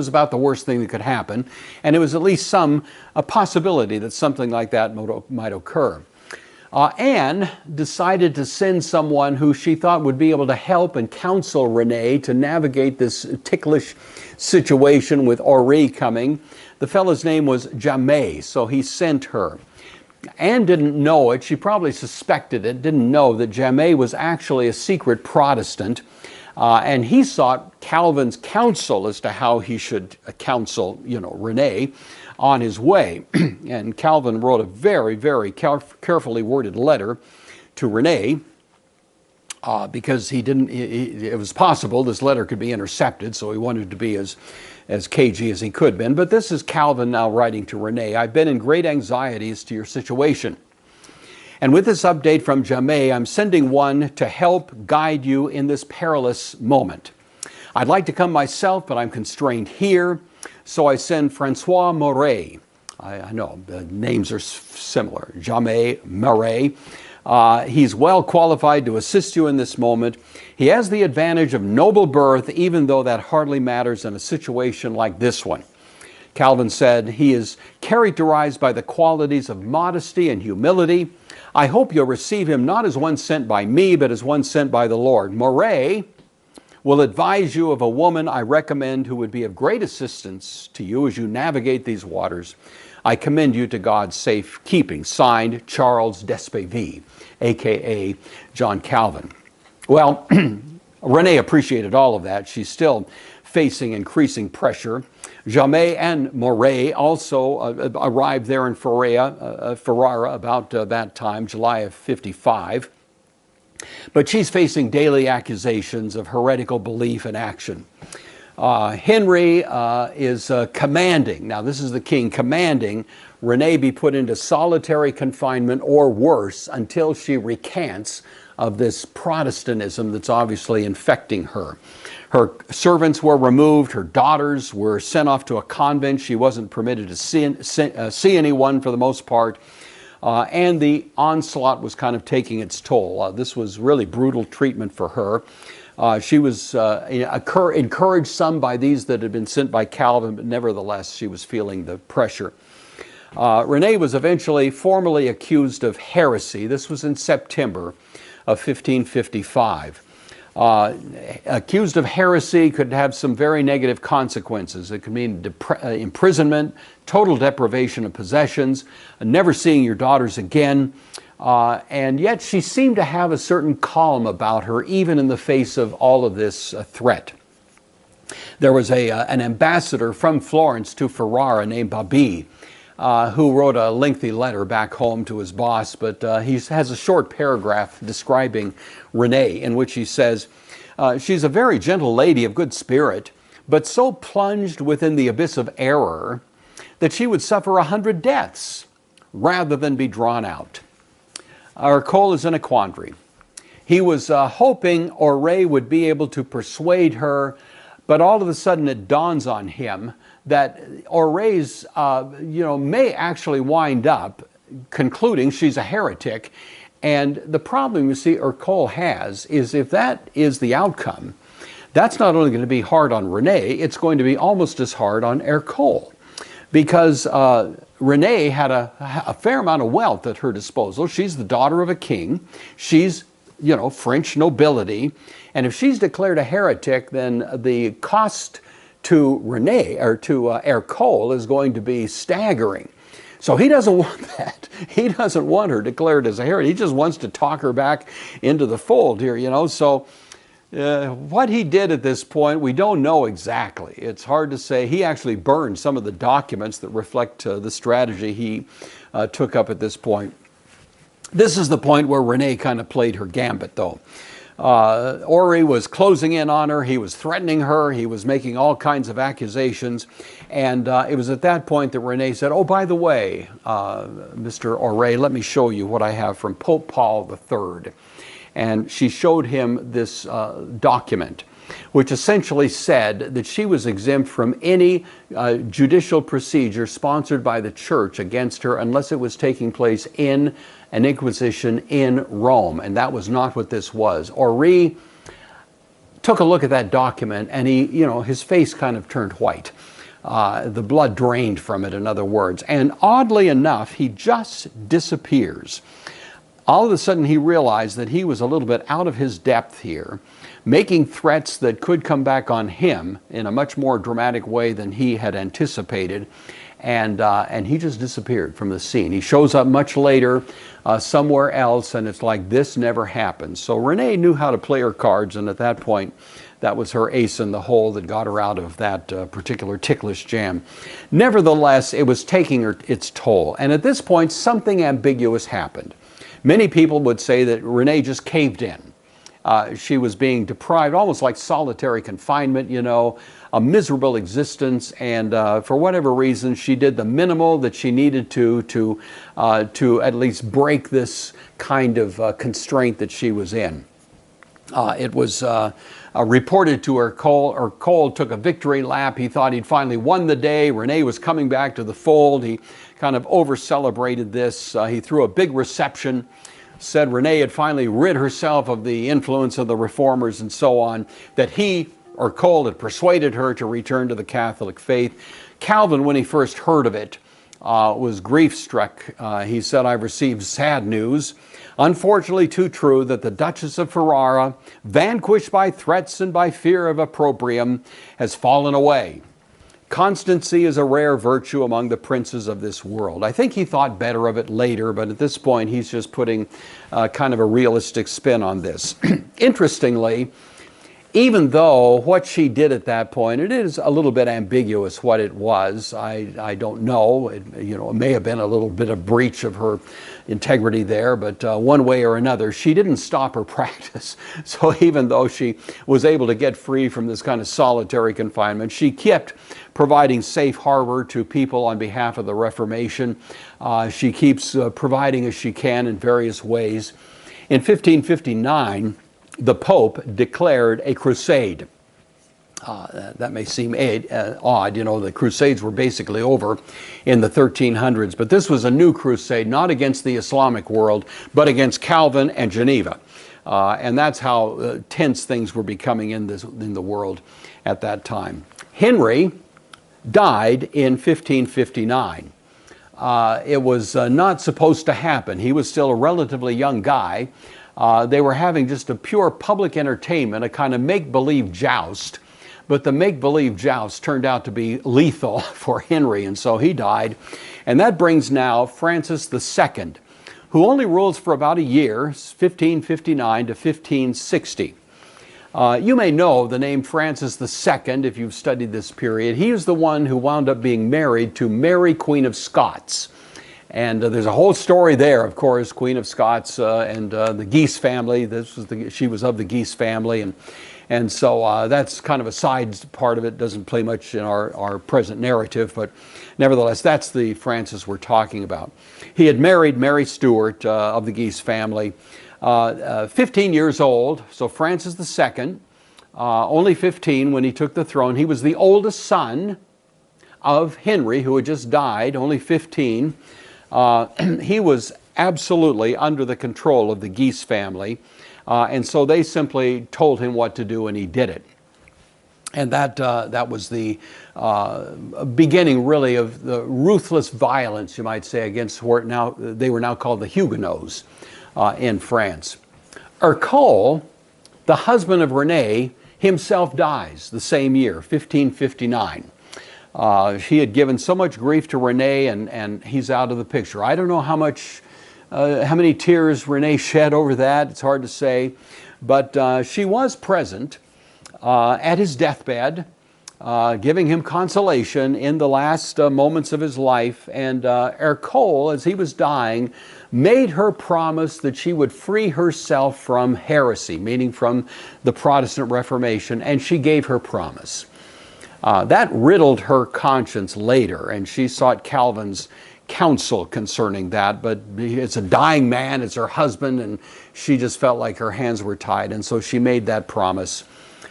about the worst thing that could happen. And it was at least a possibility that something like that might occur. Anne decided to send someone who she thought would be able to help and counsel Renee to navigate this ticklish situation with Ori coming. The fellow's name was Jamay, so he sent her. Anne didn't know it. She probably suspected it, didn't know that Jamay was actually a secret Protestant. And he sought Calvin's counsel as to how he should counsel, Renee on his way. And Calvin wrote a very, very carefully worded letter to Renee because it was possible this letter could be intercepted, so he wanted to be as cagey as he could be. But this is Calvin now writing to Renee. I've been in great anxiety as to your situation. And with this update from Jamay, I'm sending one to help guide you in this perilous moment. I'd like to come myself, but I'm constrained here. So I send Francois Moret. I know the names are similar. Jamay Moret. He's well qualified to assist you in this moment. He has the advantage of noble birth, even though that hardly matters in a situation like this one. Calvin said he is characterized by the qualities of modesty and humility. I hope you'll receive him not as one sent by me, but as one sent by the Lord. Moret will advise you of a woman I recommend who would be of great assistance to you as you navigate these waters. I commend you to God's safe keeping. Signed, Charles Despavie, a.k.a. John Calvin. Well, Renee appreciated all of that. She's still facing increasing pressure. Jamay and Moret also arrived there in Fererra about that time, July of 55. But she's facing daily accusations of heretical belief and action. Henry is commanding, now this is the king, commanding Renee be put into solitary confinement or worse until she recants of this Protestantism that's obviously infecting her. Her servants were removed, her daughters were sent off to a convent. She wasn't permitted to see anyone for the most part. And the onslaught was kind of taking its toll. This was really brutal treatment for her. She was encouraged some by these that had been sent by Calvin, but nevertheless she was feeling the pressure. Renee was eventually formally accused of heresy. This was in September of 1555. Accused of heresy could have some very negative consequences. It could mean imprisonment, total deprivation of possessions, never seeing your daughters again. And yet she seemed to have a certain calm about her, even in the face of all of this threat. There was an ambassador from Florence to Ferrara named Babi, who wrote a lengthy letter back home to his boss, but he has a short paragraph describing Renee in which he says, she's a very gentle lady of good spirit, but so plunged within the abyss of error that she would suffer 100 deaths rather than be drawn out. Cole is in a quandary. He was hoping Ore would be able to persuade her but all of a sudden it dawns on him that Ore's, may actually wind up concluding she's a heretic. And the problem, you see, Ercole has is if that is the outcome, that's not only going to be hard on Renee, it's going to be almost as hard on Ercole. Because Renee had a fair amount of wealth at her disposal. She's the daughter of a king. She's, French nobility. And if she's declared a heretic, then the cost to Renee, or to Ercole, is going to be staggering. So he doesn't want that. He doesn't want her declared as a heretic. He just wants to talk her back into the fold here, So what he did at this point, we don't know exactly. It's hard to say. He actually burned some of the documents that reflect the strategy he took up at this point. This is the point where Renee kind of played her gambit, though. Ori was closing in on her. He was threatening her. He was making all kinds of accusations. And it was at that point that Renee said, oh, by the way, Mr. Ori, let me show you what I have from Pope Paul III. And she showed him this document, which essentially said that she was exempt from any judicial procedure sponsored by the church against her unless it was taking place in an inquisition in Rome. And that was not what this was. Ori took a look at that document and his face kind of turned white. The blood drained from it, in other words. And oddly enough, he just disappears. All of a sudden, he realized that he was a little bit out of his depth here, making threats that could come back on him in a much more dramatic way than he had anticipated. And he just disappeared from the scene. He shows up much later somewhere else, and it's like this never happened. So Renee knew how to play her cards, and at that point, that was her ace in the hole that got her out of that particular ticklish jam. Nevertheless, it was taking her its toll. And at this point, something ambiguous happened. Many people would say that Renee just caved in. She was being deprived, almost like solitary confinement, a miserable existence, and for whatever reason, she did the minimal that she needed to at least break this kind of constraint that she was in. It was reported to Ercole. Ercole took a victory lap. He thought he'd finally won the day. Renee was coming back to the fold. He kind of over-celebrated this. He threw a big reception, said Renee had finally rid herself of the influence of the reformers and so on, that he, Ercole, had persuaded her to return to the Catholic faith. Calvin, when he first heard of it, was grief-struck. He said, I've received sad news, unfortunately too true, that the Duchess of Ferrara, vanquished by threats and by fear of opprobrium, has fallen away. Constancy is a rare virtue among the princes of this world. I think he thought better of it later, but at this point he's just putting kind of a realistic spin on this. Interestingly, even though what she did at that point, it is a little bit ambiguous what it was. I don't know. It may have been a little bit of breach of her integrity there, but one way or another, she didn't stop her practice. So even though she was able to get free from this kind of solitary confinement, she kept providing safe harbor to people on behalf of the Reformation. She keeps providing as she can in various ways. In 1559, the Pope declared a crusade. That may seem odd. The Crusades were basically over in the 1300s, but this was a new crusade, not against the Islamic world, but against Calvin and Geneva. And that's how tense things were becoming in the world at that time. Henry died in 1559. It was not supposed to happen. He was still a relatively young guy. They were having just a pure public entertainment, a kind of make-believe joust. But the make-believe joust turned out to be lethal for Henry, and so he died. And that brings now Francis II, who only rules for about a year, 1559 to 1560. You may know the name Francis II if you've studied this period. He is the one who wound up being married to Mary, Queen of Scots. And there's a whole story there, of course, Queen of Scots and the Guise family. She was of the Guise family, and so that's kind of a side part of it. Doesn't play much in our present narrative, but nevertheless, that's the Francis we're talking about. He had married Mary Stuart of the Guise family, 15 years old. So Francis II only 15 when he took the throne. He was the oldest son of Henry, who had just died, only 15. He was absolutely under the control of the Guise family, and so they simply told him what to do, and he did it. And that was the beginning, really, of the ruthless violence, you might say, against what they were now called the Huguenots in France. Ercole, the husband of Renee, himself dies the same year, 1559. He had given so much grief to Renee, and he's out of the picture. I don't know how many tears Renee shed over that. It's hard to say, but she was present at his deathbed, giving him consolation in the last moments of his life. And Ercole, as he was dying, made her promise that she would free herself from heresy, meaning from the Protestant Reformation, and she gave her promise. That riddled her conscience later, and she sought Calvin's counsel concerning that, but it's a dying man, it's her husband, and she just felt like her hands were tied, and so she made that promise,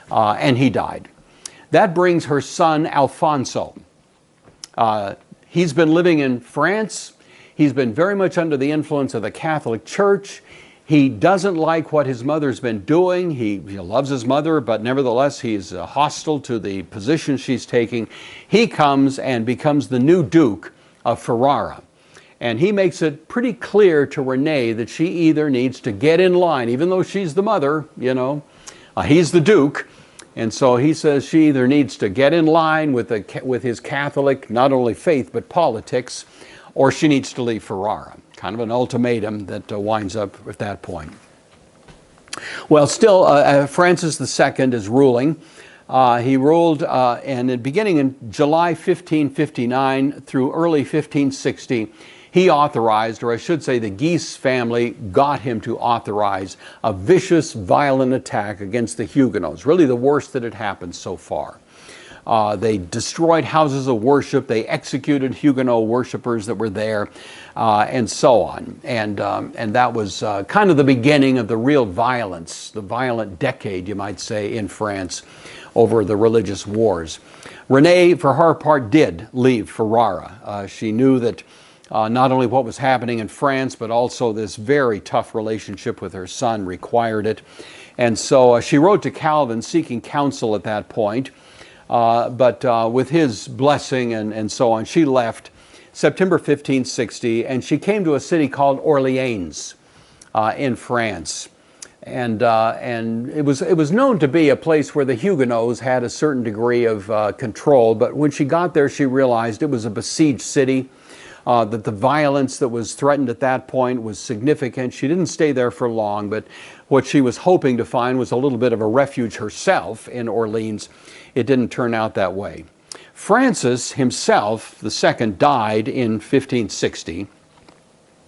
and he died. That brings her son Alfonso. He's been living in France. He's been very much under the influence of the Catholic Church. He doesn't like what his mother's been doing. He loves his mother, but nevertheless, he's hostile to the position she's taking. He comes and becomes the new Duke of Ferrara. And he makes it pretty clear to Renee that she either needs to get in line, even though she's the mother, he's the Duke. And so he says she either needs to get in line with his Catholic, not only faith, but politics, or she needs to leave Ferrara. Kind of an ultimatum that winds up at that point. Well, still, Francis II is ruling. He ruled and beginning in July 1559 through early 1560, he authorized, or I should say the Guise family got him to authorize a vicious, violent attack against the Huguenots, really the worst that had happened so far. They destroyed houses of worship, they executed Huguenot worshipers that were there, and so on. And that was kind of the beginning of the real violence, the violent decade, you might say, in France over the religious wars. Renee, for her part, did leave Ferrara. She knew that not only what was happening in France, but also this very tough relationship with her son required it. And so she wrote to Calvin seeking counsel at that point. But with his blessing and so on, she left September 1560, and she came to a city called Orleans in France. And it was known to be a place where the Huguenots had a certain degree of control, but when she got there, she realized it was a besieged city, that the violence that was threatened at that point was significant. She didn't stay there for long, but what she was hoping to find was a little bit of a refuge herself in Orleans. It didn't turn out that way. Francis himself, the second, died in 1560.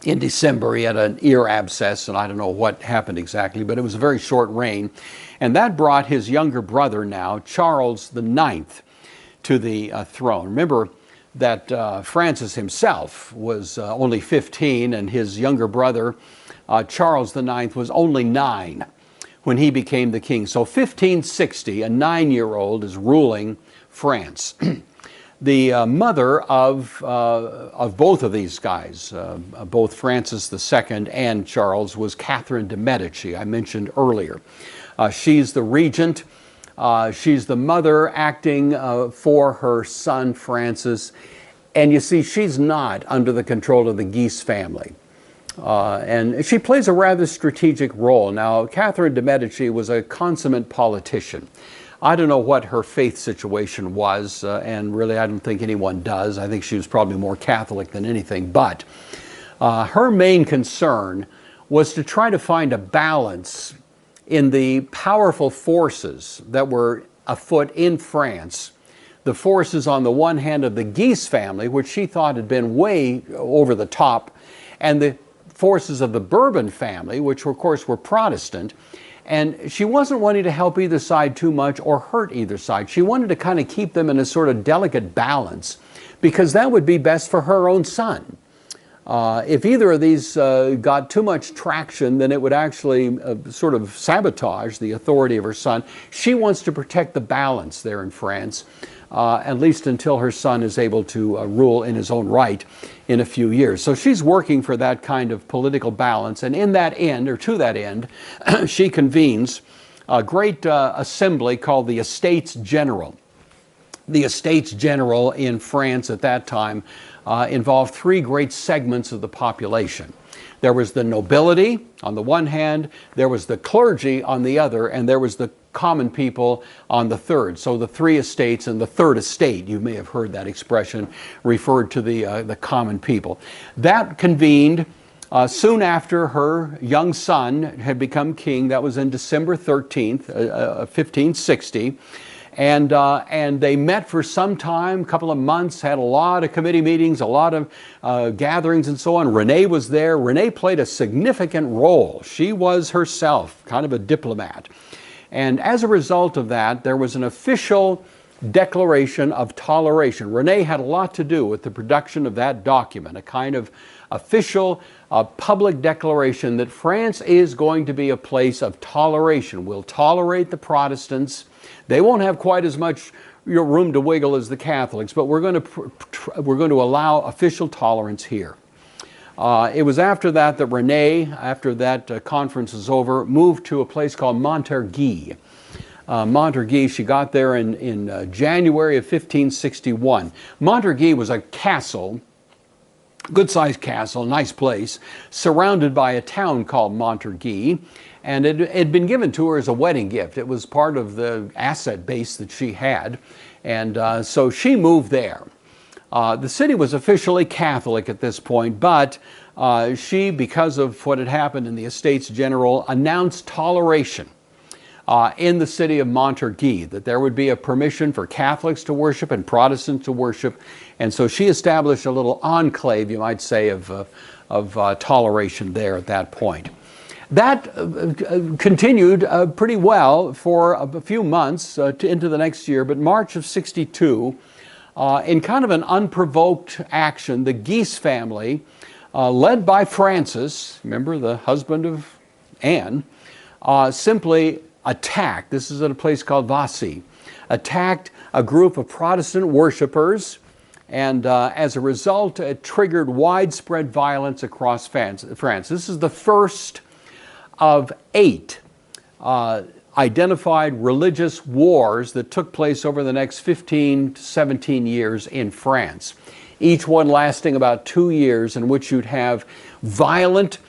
In December, he had an ear abscess, and I don't know what happened exactly, but it was a very short reign. And that brought his younger brother now, Charles IX, to the throne. Remember that Francis himself was only 15, and his younger brother, Charles IX, was only 9 when he became the king. So 1560, a 9-year-old is ruling France. The mother of both of these guys, both Francis II and Charles, was Catherine de' Medici, I mentioned earlier. She's the regent. She's the mother acting for her son Francis. And you see, she's not under the control of the Guise family. And she plays a rather strategic role. Now, Catherine de' Medici was a consummate politician. I don't know what her faith situation was, and really I don't think anyone does. I think she was probably more Catholic than anything. But her main concern was to try to find a balance in the powerful forces that were afoot in France. The forces on the one hand of the Guise family, which she thought had been way over the top, and the forces of the Bourbon family, which of course were Protestant. And she wasn't wanting to help either side too much or hurt either side. She wanted to kind of keep them in a sort of delicate balance because that would be best for her own son. If either of these got too much traction, then it would actually sort of sabotage the authority of her son. She wants to protect the balance there in France, at least until her son is able to rule in his own right in a few years. So she's working for that kind of political balance, and in that end, or to that end, she convenes a great assembly called the Estates General. The Estates General in France at that time involved three great segments of the population. There was the nobility on the one hand, there was the clergy on the other, and there was the common people on the third. So the three estates and the third estate, you may have heard that expression, referred to the common people. That convened soon after her young son had become king. That was in December 13th, 1560. And they met for some time, a couple of months, had a lot of committee meetings, a lot of gatherings and so on. Renee was there. Renee played a significant role. She was herself kind of a diplomat. And as a result of that, there was an official declaration of toleration. Renee had a lot to do with the production of that document, a kind of official public declaration that France is going to be a place of toleration. We'll tolerate the Protestants. They won't have quite as much room to wiggle as the Catholics, but we're going to allow official tolerance here. It was after that that Renee, after that conference was over, moved to a place called Montargis. Montargis, she got there in January of 1561. Montargis was a castle, good-sized castle, nice place, surrounded by a town called Montargis, and it had been given to her as a wedding gift. It was part of the asset base that she had, and so she moved there. The city was officially Catholic at this point, but she, because of what had happened in the Estates General, announced toleration in the city of Montargis, that there would be a permission for Catholics to worship and Protestants to worship. And so she established a little enclave, you might say, of toleration there at that point. That continued pretty well for a few months into the next year, but March of 62, in kind of an unprovoked action, the Guise family, led by Francis, remember the husband of Anne, simply attacked, this is at a place called Vassy, attacked a group of Protestant worshipers, and as a result, it triggered widespread violence across France. This is the first of 8 identified religious wars that took place over the next 15 to 17 years in France. Each one lasting about 2 years, in which you'd have violent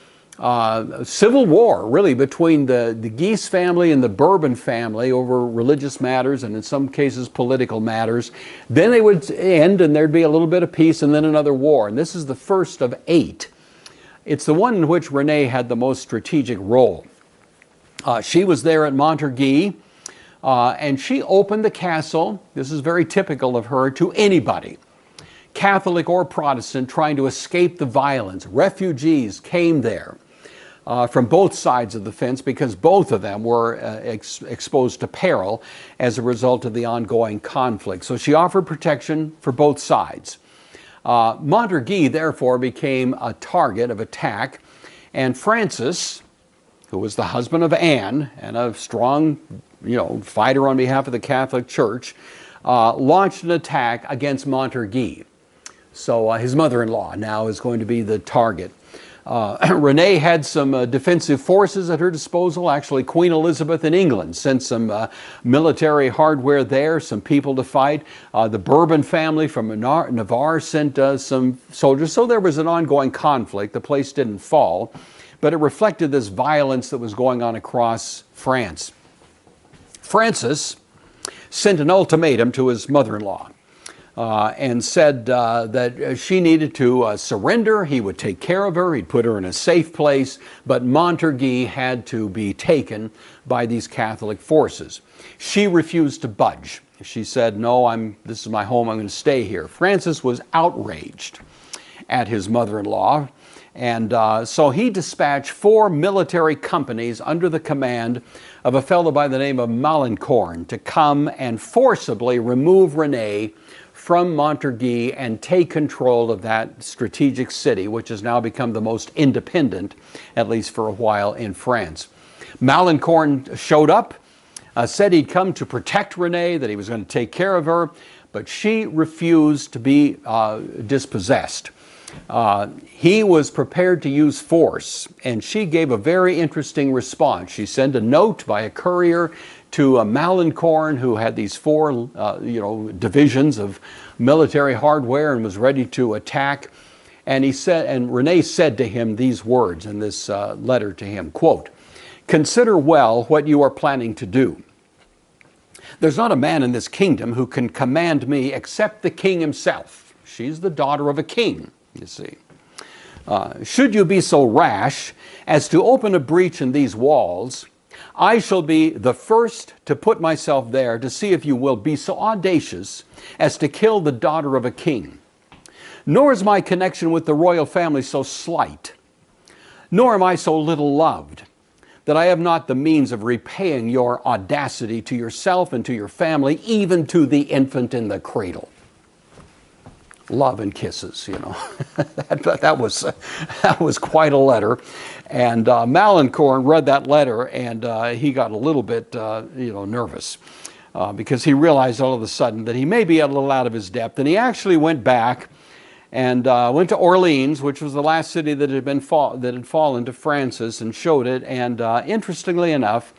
civil war, really, between the Guise family and the Bourbon family over religious matters and in some cases political matters. Then they would end and there'd be a little bit of peace and then another war. And this is the first of 8. It's the one in which Renee had the most strategic role. She was there at Montargis, and she opened the castle, this is very typical of her, to anybody, Catholic or Protestant, trying to escape the violence. Refugees came there from both sides of the fence because both of them were exposed to peril as a result of the ongoing conflict. So she offered protection for both sides. Montargis, therefore, became a target of attack, and Francis, who was the husband of Anne and a strong, fighter on behalf of the Catholic Church, launched an attack against Montargis. So his mother-in-law now is going to be the target. Renee had some defensive forces at her disposal. Actually, Queen Elizabeth in England sent some military hardware there, some people to fight. The Bourbon family from Navarre sent some soldiers. So there was an ongoing conflict. The place didn't fall, but it reflected this violence that was going on across France. Francis sent an ultimatum to his mother-in-law. And said that she needed to surrender. He would take care of her. He'd put her in a safe place. But Montargis had to be taken by these Catholic forces. She refused to budge. She said, no, this is my home. I'm going to stay here. Francis was outraged at his mother-in-law. And so he dispatched 4 military companies under the command of a fellow by the name of Malincorn to come and forcibly remove Renee from Montargis and take control of that strategic city, which has now become the most independent, at least for a while, in France. Malincorn showed up, said he'd come to protect Renee, that he was going to take care of her, but she refused to be dispossessed. He was prepared to use force, and she gave a very interesting response. She sent a note by a courier to Malincorn, who had these four divisions of military hardware and was ready to attack. And he said, and Renee said to him these words in this letter to him, quote, "Consider well what you are planning to do. There's not a man in this kingdom who can command me except the king himself." She's the daughter of a king, you see. "Should you be so rash as to open a breach in these walls, I shall be the first to put myself there to see if you will be so audacious as to kill the daughter of a king. Nor is my connection with the royal family so slight, nor am I so little loved, that I have not the means of repaying your audacity to yourself and to your family, even to the infant in the cradle." Love and kisses, you know. that was quite a letter. And Malincorn read that letter, and he got a little bit nervous because he realized all of a sudden that he may be a little out of his depth. And he actually went back and went to Orleans, which was the last city that had fallen to Francis, and showed it. And interestingly enough,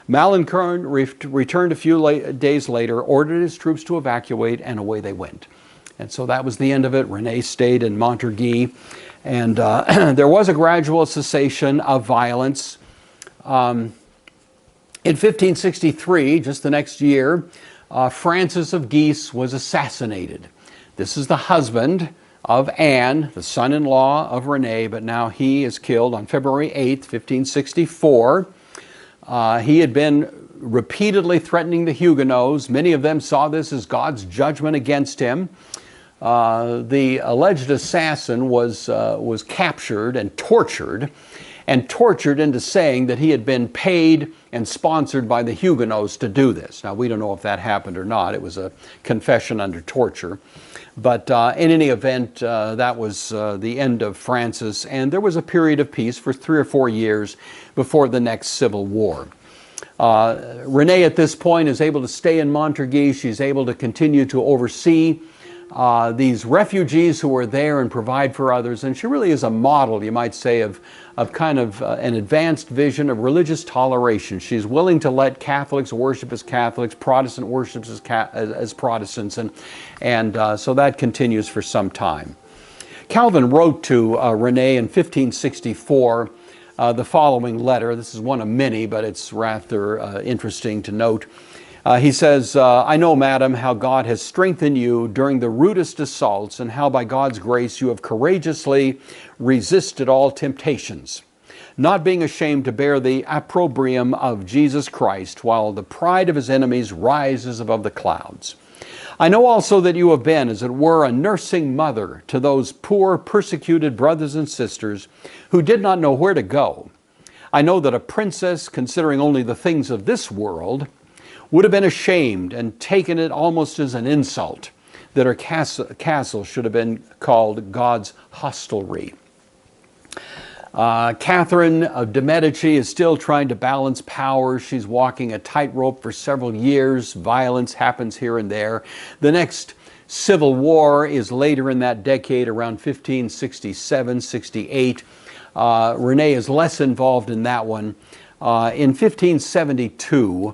Malincorn returned a few days later, ordered his troops to evacuate, and away they went. And so that was the end of it. Renee stayed in Montargis, and there was a gradual cessation of violence. In 1563, just the next year, Francis of Guise was assassinated. This is the husband of Anne, the son-in-law of Renee, but now he is killed on February 8th, 1564. He had been repeatedly threatening the Huguenots. Many of them saw this as God's judgment against him. The alleged assassin was captured and tortured into saying that he had been paid and sponsored by the Huguenots to do this. Now, we don't know if that happened or not. It was a confession under torture. But in any event, that was the end of Francis, and there was a period of peace for 3 or 4 years before the next civil war. Renee at this point is able to stay in Montargis. She's able to continue to oversee these refugees who are there and provide for others. And she really is a model, you might say, of kind of an advanced vision of religious toleration. She's willing to let Catholics worship as Catholics, Protestant worship as Protestants, and so that continues for some time. Calvin wrote to Renee in 1564 the following letter. This is one of many, but it's rather interesting to note. He says, "I know, madam, how God has strengthened you during the rudest assaults, and how by God's grace you have courageously resisted all temptations, not being ashamed to bear the opprobrium of Jesus Christ, while the pride of his enemies rises above the clouds. I know also that you have been, as it were, a nursing mother to those poor, persecuted brothers and sisters who did not know where to go. I know that a princess, considering only the things of this world, would have been ashamed and taken it almost as an insult that her castle should have been called God's hostelry." Catherine of de' Medici is still trying to balance power. She's walking a tightrope for several years. Violence happens here and there. The next civil war is later in that decade, around 1567, 68. Renee is less involved in that one. In 1572,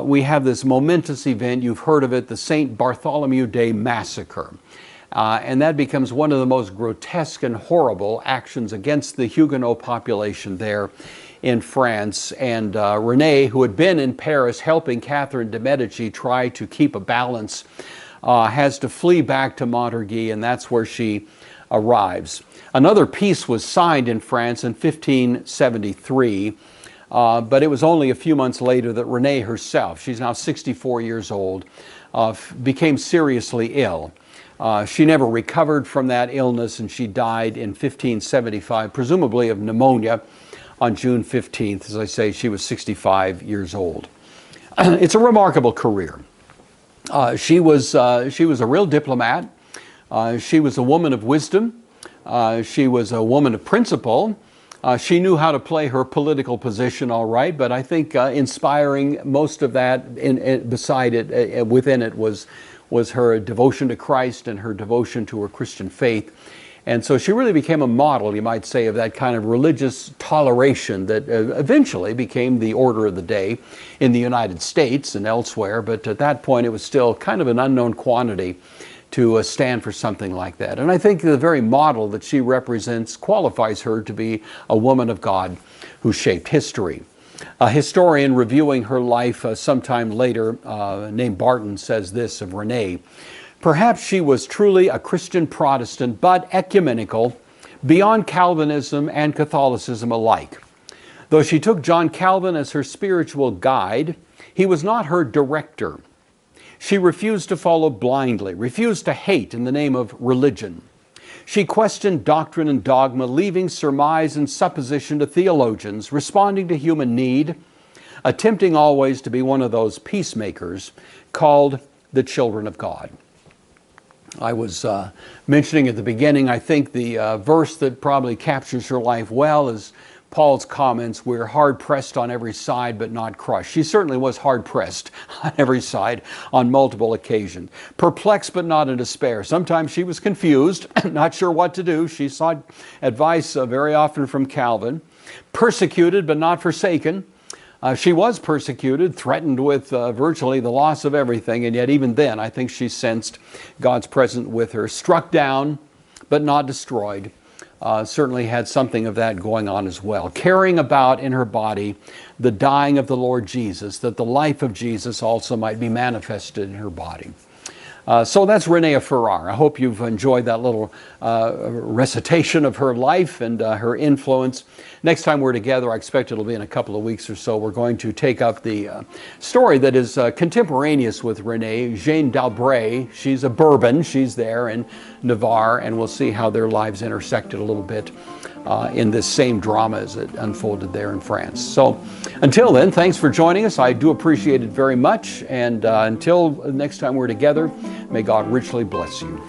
we have this momentous event. You've heard of it, the St. Bartholomew Day Massacre. And that becomes one of the most grotesque and horrible actions against the Huguenot population there in France. And Renee, who had been in Paris helping Catherine de' Medici try to keep a balance, has to flee back to Montargis, and that's where she arrives. Another peace was signed in France in 1573, but it was only a few months later that Renee herself, she's now 64 years old, became seriously ill. She never recovered from that illness, and she died in 1575, presumably of pneumonia, on June 15th. As I say, she was 65 years old. It's a remarkable career. She was a real diplomat. She was a woman of wisdom. She was a woman of principle. She knew how to play her political position all right, but I think inspiring most of that within it was her devotion to Christ and her devotion to her Christian faith. And so she really became a model, you might say, of that kind of religious toleration that eventually became the order of the day in the United States and elsewhere. But at that point, it was still kind of an unknown quantity to stand for something like that. And I think the very model that she represents qualifies her to be a woman of God who shaped history. A historian reviewing her life sometime later, named Barton, says this of Renee: "Perhaps she was truly a Christian Protestant, but ecumenical, beyond Calvinism and Catholicism alike. Though she took John Calvin as her spiritual guide, he was not her director. She refused to follow blindly, refused to hate in the name of religion. She questioned doctrine and dogma, leaving surmise and supposition to theologians, responding to human need, attempting always to be one of those peacemakers called the children of God." I was mentioning at the beginning, I think the verse that probably captures her life well is Paul's comments, "We're hard-pressed on every side, but not crushed." She certainly was hard-pressed on every side on multiple occasions. Perplexed, but not in despair. Sometimes she was confused, not sure what to do. She sought advice very often from Calvin. Persecuted, but not forsaken. She was persecuted, threatened with virtually the loss of everything, and yet even then I think she sensed God's presence with her. Struck down, but not destroyed. Certainly had something of that going on as well. Carrying about in her body the dying of the Lord Jesus, that the life of Jesus also might be manifested in her body. So that's Renee of Fererra. I hope you've enjoyed that little recitation of her life and her influence. Next time we're together, I expect it'll be in a couple of weeks or so, we're going to take up the story that is contemporaneous with Renee, Jeanne d'Albret. She's a Bourbon. She's there in Navarre, and we'll see how their lives intersected a little bit in this same drama as it unfolded there in France. So until then, thanks for joining us. I do appreciate it very much. And until next time we're together, may God richly bless you.